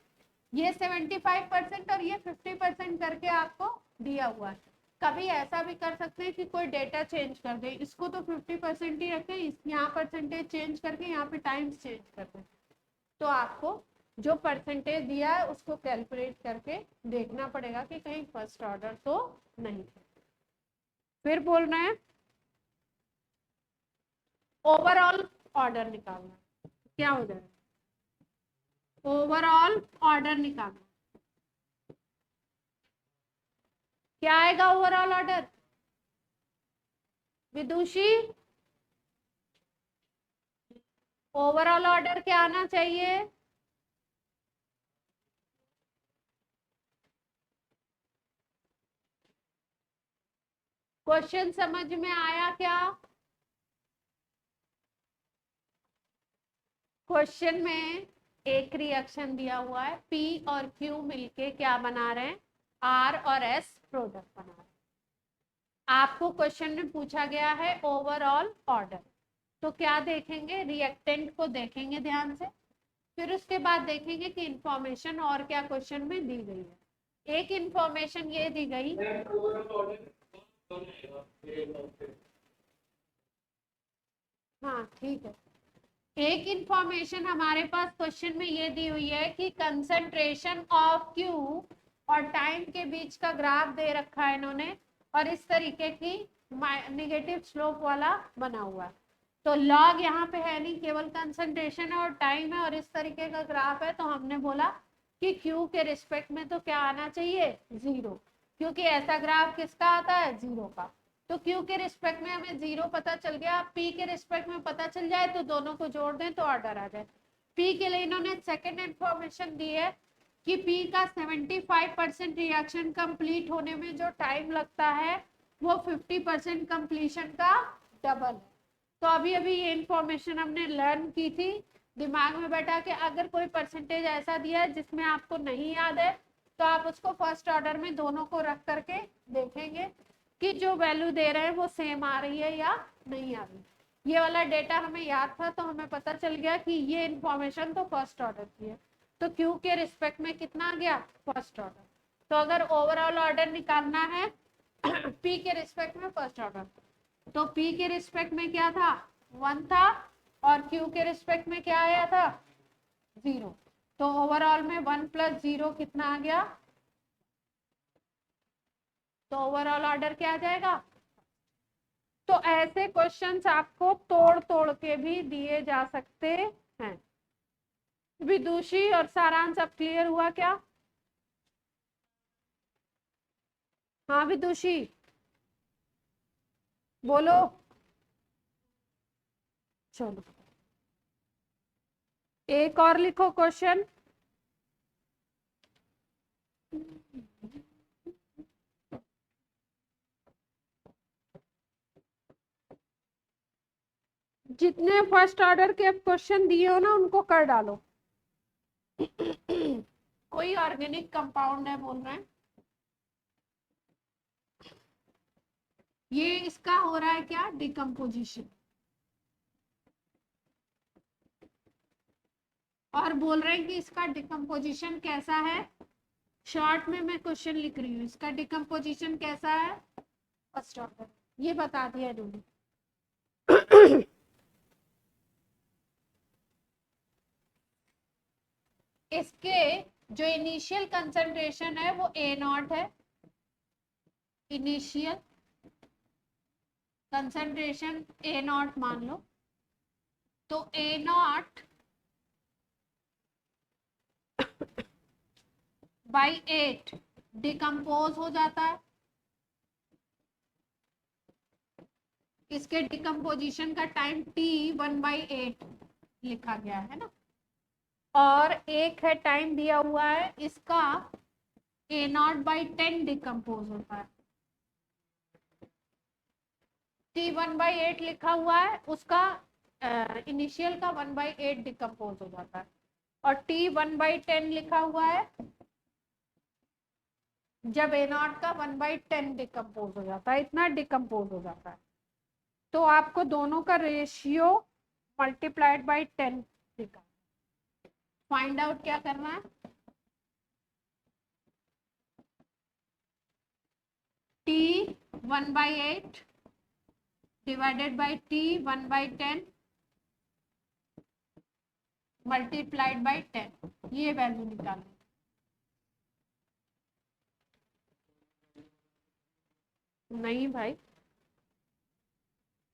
ये 75% और ये 50% करके आपको दिया हुआ है। कभी ऐसा भी कर सकते हैं कि कोई डेटा चेंज कर दे, इसको तो 50% ही रखें, यहाँ परसेंटेज चेंज करके यहाँ पे टाइम्स चेंज कर दें, तो आपको जो परसेंटेज दिया है उसको कैलकुलेट करके देखना पड़ेगा कि कहीं फर्स्ट ऑर्डर तो नहीं है। फिर बोल रहे हैं ओवरऑल ऑर्डर निकालना, क्या हो जाएगा, ओवरऑल ऑर्डर निकालना, क्या आएगा ओवरऑल ऑर्डर विदुषी, ओवरऑल ऑर्डर क्या आना चाहिए, क्वेश्चन समझ में आया क्या? क्वेश्चन में एक रिएक्शन दिया हुआ है, P और Q मिलके क्या बना रहे हैं, R और S प्रोडक्ट बना रहे हैं। आपको क्वेश्चन में पूछा गया है ओवरऑल ऑर्डर, तो क्या देखेंगे, रिएक्टेंट को देखेंगे ध्यान से, फिर उसके बाद देखेंगे कि इंफॉर्मेशन और क्या क्वेश्चन में दी गई है। एक इंफॉर्मेशन ये दी गई, हाँ ठीक है, एक इंफॉर्मेशन हमारे पास क्वेश्चन में ये दी हुई है कि कंसंट्रेशन ऑफ Q और टाइम के बीच का ग्राफ दे रखा है इन्होंने, और इस तरीके की नेगेटिव स्लोप वाला बना हुआ है। तो लॉग यहाँ पे है नहीं, केवल कंसंट्रेशन है और टाइम है और इस तरीके का ग्राफ है, तो हमने बोला कि Q के रिस्पेक्ट में तो क्या आना चाहिए, 0, क्योंकि ऐसा ग्राफ किसका आता है, 0 का। तो Q के रिस्पेक्ट में हमें 0 पता चल गया, P के रिस्पेक्ट में पता चल जाए तो दोनों को जोड़ दें तो ऑर्डर आ जाए। P के लिए इन्होंने सेकेंड इंफॉर्मेशन दी है कि P का 75% रिएक्शन कंप्लीट होने में जो टाइम लगता है वो 50% कंप्लीशन का डबल है। तो अभी अभी ये इंफॉर्मेशन हमने लर्न की थी, दिमाग में बैठा कि अगर कोई परसेंटेज ऐसा दिया है जिसमें आपको नहीं याद है तो आप उसको फर्स्ट ऑर्डर में दोनों को रख करके देखेंगे कि जो वैल्यू दे रहे हैं वो सेम आ रही है या नहीं आ रही। ये वाला डेटा हमें याद था तो हमें पता चल गया कि ये इंफॉर्मेशन तो फर्स्ट ऑर्डर की है, तो क्यू के रिस्पेक्ट में कितना आ गया, फर्स्ट ऑर्डर। तो अगर ओवरऑल ऑर्डर निकालना है पी के रिस्पेक्ट में फर्स्ट ऑर्डर, तो पी के रिस्पेक्ट में क्या था, 1 था, और क्यू के रिस्पेक्ट में क्या आया था, 0। तो ओवरऑल में 1 + 0 कितना आ गया, तो ओवरऑल ऑर्डर क्या आ जाएगा। तो ऐसे क्वेश्चंस आपको तोड़ तोड़ के भी दिए जा सकते हैं। विदुषी और सारांश अब क्लियर हुआ क्या? हाँ विदुषी बोलो। चलो एक और लिखो क्वेश्चन। जितने फर्स्ट ऑर्डर के क्वेश्चन दिए हो ना उनको कर डालो। कोई ऑर्गेनिक कंपाउंड है बोल रहे हैं, ये इसका हो रहा है क्या, डिकम्पोजिशन, और बोल रहे हैं कि इसका डिकम्पोजिशन कैसा है। शॉर्ट में मैं क्वेश्चन लिख रही हूँ, इसका डिकम्पोजिशन कैसा है, फर्स्ट ऑर्डर, ये बता दिया इन्होंने। इसके जो इनिशियल कंसंट्रेशन है वो A0 है, इनिशियल कंसंट्रेशन A0 मान लो, तो A0 बाई 8 डिकम्पोज हो जाता है। इसके डिकम्पोजिशन का टाइम T 1/8 लिखा गया है ना, और एक है टाइम दिया हुआ है इसका A0/10 डिकम्पोज होता है। T 1/8 लिखा हुआ है, उसका इनिशियल का 1/8 डिकम्पोज हो जाता है, और T 1/10 लिखा हुआ है जब A0 का 1/10 डिकम्पोज हो जाता है, इतना डिकम्पोज हो जाता है। तो आपको दोनों का रेशियो मल्टीप्लाइड बाई 10 दिखा, फाइंड आउट क्या करना है, T 1/8 divided by T 1/10 multiplied by 10, ये वैल्यू निकालना। नहीं भाई,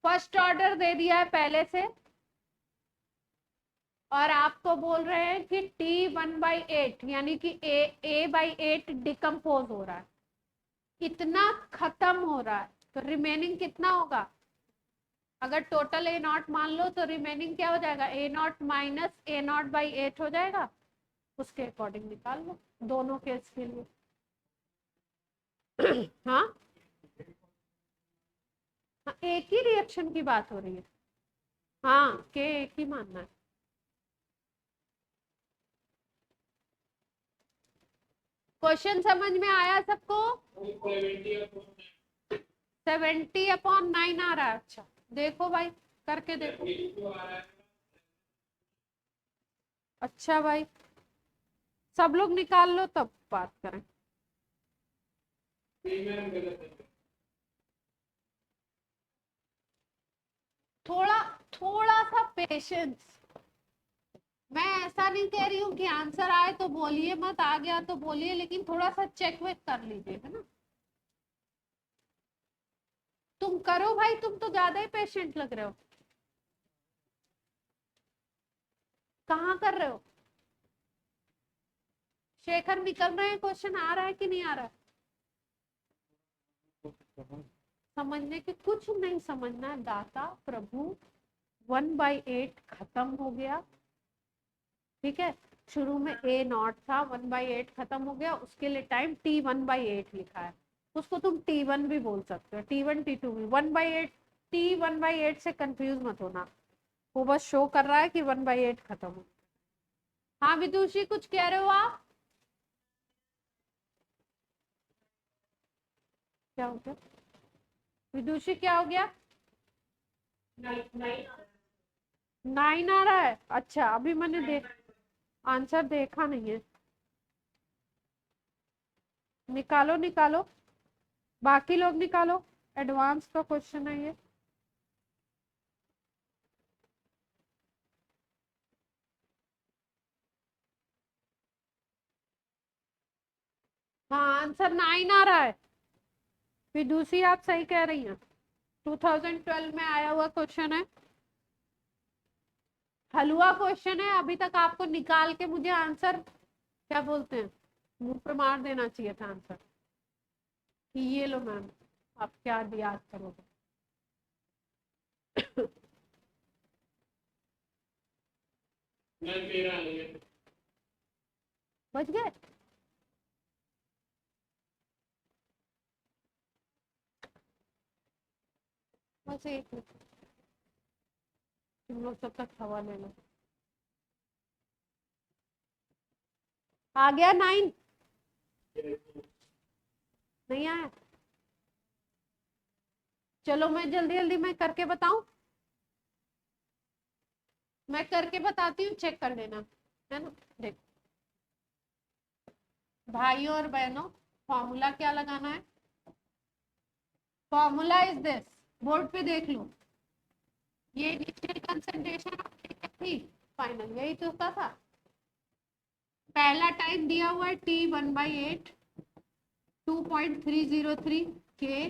फर्स्ट ऑर्डर दे दिया है पहले से, और आपको बोल रहे हैं कि T 1/8 यानी कि A/8 डिकम्पोज हो रहा है, इतना खत्म हो रहा है, तो रिमेनिंग कितना होगा, अगर टोटल A0 मान लो तो रिमेनिंग क्या हो जाएगा, A0 माइनस A0/8 हो जाएगा, उसके अकॉर्डिंग निकाल लो दोनों केस के लिए। हाँ हाँ, एक ही रिएक्शन की बात हो रही है, हाँ के एक ही मानना है। क्वेश्चन समझ में आया सबको? 70/9 आ रहा है, अच्छा देखो भाई करके देखो। अच्छा भाई सब लोग निकाल लो तब बात करें। थोड़ा थोड़ा सा पेशेंस, मैं ऐसा नहीं कह रही हूँ कि आंसर आए तो बोलिए मत, आ गया तो बोलिए, लेकिन थोड़ा सा चेक वेक कर लीजिए, है ना। तुम करो भाई, तुम तो ज्यादा ही पेशेंट लग रहे हो। कहाँ कर रहे हो शेखर, निकल रहे हैं क्वेश्चन, आ रहा है कि नहीं आ रहा है? समझने की कुछ नहीं समझना है, दाता प्रभु 1/8 खत्म हो गया, ठीक है, शुरू में A0 था, 1/8 खत्म हो गया, उसके लिए टाइम T 1/8 लिखा है, उसको तुम T1 भी बोल सकते हो, T1 T2 भी, 1/8 टी 1/8 से कंफ्यूज मत होना, वो बस शो कर रहा है कि 1/8 खत्म हो। हाँ विदुषी कुछ कह रहे हो आप? क्या हो गया विदुषी, क्या हो गया? 9 आ रहा है। अच्छा अभी मैंने आंसर देखा नहीं है। निकालो निकालो, बाकी लोग निकालो, एडवांस का क्वेश्चन है ये। हाँ आंसर 9 आ रहा है विदुषी, आप सही कह रही हैं। 2012 में आया हुआ क्वेश्चन है, हलवा क्वेश्चन है। अभी तक आपको निकाल के मुझे आंसर, क्या बोलते हैं, मुंह पे मार देना चाहिए था आंसर कि ये लो मैम, आप क्या याद करोगे। बच गए। बस एक मिनट, तुम लोग तब तक हवा ले लो। आ गया 9? नहीं आया? चलो मैं जल्दी जल्दी मैं करके बताऊं, मैं करके बताती हूँ, चेक कर लेना, है ना। देखो भाइयों और बहनों, फॉर्मूला क्या लगाना है? फॉर्मूला इज दिस, बोर्ड पे देख लो। ये इनिशियल कंसंट्रेशन थी, फाइनल, यही तो था। पहला टाइम दिया हुआ है T 1/8, 2.303 के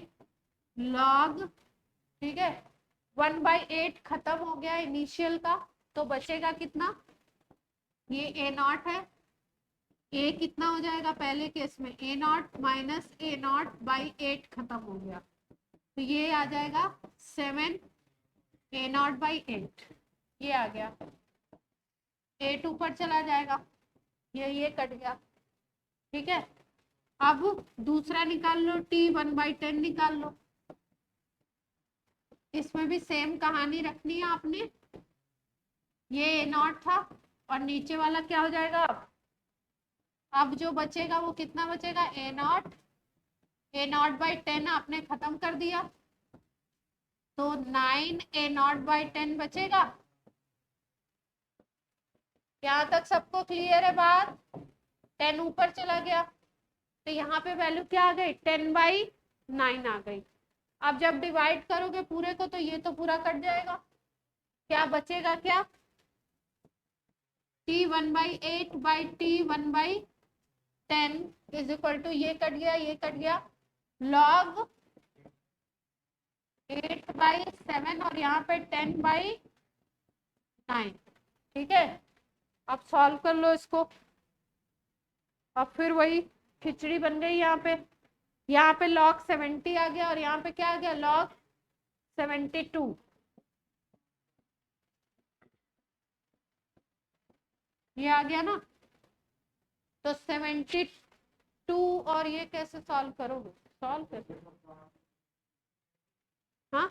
लॉग, ठीक है। 1/8 खत्म हो गया इनिशियल का, तो बचेगा कितना? ये A0 है, ए कितना हो जाएगा पहले केस में? A0 माइनस A0/8 खत्म हो गया, तो ये आ जाएगा 7 A0/8, ये आ गया। 8 ऊपर चला जाएगा, ये कट गया, ठीक है। अब दूसरा निकाल लो, T 1/10 निकाल लो। इसमें भी सेम कहानी रखनी है आपने, ये A0 था और नीचे वाला क्या हो जाएगा? अब जो बचेगा वो कितना बचेगा? A0/10 आपने खत्म कर दिया, तो 9 A0/10 बचेगा। यहाँ तक सबको क्लियर है बात? 10 ऊपर चला गया, तो यहाँ पे वैल्यू क्या आ गई? 10/9 आ गई। अब जब डिवाइड करोगे पूरे को, तो ये तो पूरा कट जाएगा, क्या बचेगा? क्या? T 1/8 by T 1/10 is equal to, ये कट गया, ये कट गया, लॉग 8/7 और यहाँ पे 10/9, ठीक है। अब सॉल्व कर लो इसको, अब फिर वही खिचड़ी बन गई। यहाँ पे log 70 आ गया और यहाँ पे क्या आ गया? log 72, ये आ गया ना। तो 72, और ये कैसे सॉल्व करोगे? सॉल्व कैसे? हाँ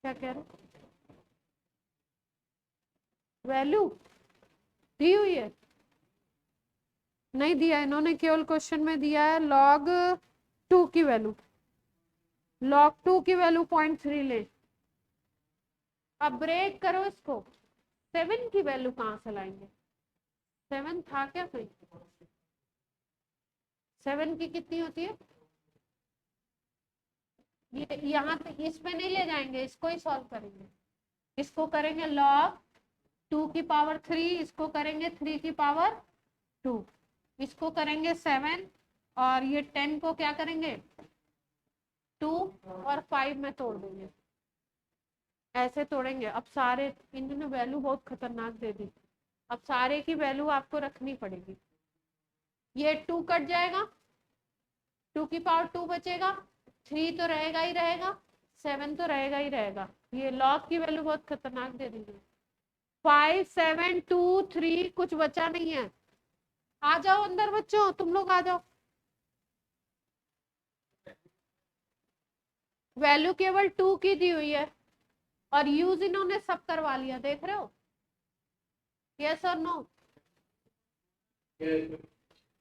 क्या कह रहे? वैल्यू दी हुई है? नहीं दिया, इन्होंने केवल क्वेश्चन में दिया है log 2 की वैल्यू, log 2 की वैल्यू 0.3 ले। अब ब्रेक करो इसको, 7 की वैल्यू कहाँ से लाएंगे? 7 था क्या कहीं? 7 की कितनी होती है? ये यहाँ पे इसमें नहीं ले जाएंगे, इसको ही सॉल्व करेंगे। इसको करेंगे log 2 की पावर 3, इसको करेंगे 3 की पावर 2, इसको करेंगे 7, और ये 10 को क्या करेंगे? 2 और 5 में तोड़ देंगे, ऐसे तोड़ेंगे। अब सारे, इन्होंने वैल्यू बहुत खतरनाक दे दी, अब सारे की वैल्यू आपको रखनी पड़ेगी। ये 2 कट जाएगा, 2 की पावर 2 बचेगा, 3 तो रहेगा ही रहेगा, 7 तो रहेगा ही रहेगा। ये लॉग की वैल्यू बहुत खतरनाक दे दी है। 5 7 2 3, कुछ बचा नहीं है। आ जाओ अंदर बच्चों, तुम लोग आ जाओ। वैल्यू केवल 2 की दी हुई है और यूज इन्होंने सब करवा लिया, देख रहे हो? यस और नो?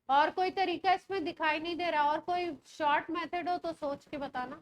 और कोई तरीका इसमें दिखाई नहीं दे रहा? और कोई शॉर्ट मेथड हो तो सोच के बताना।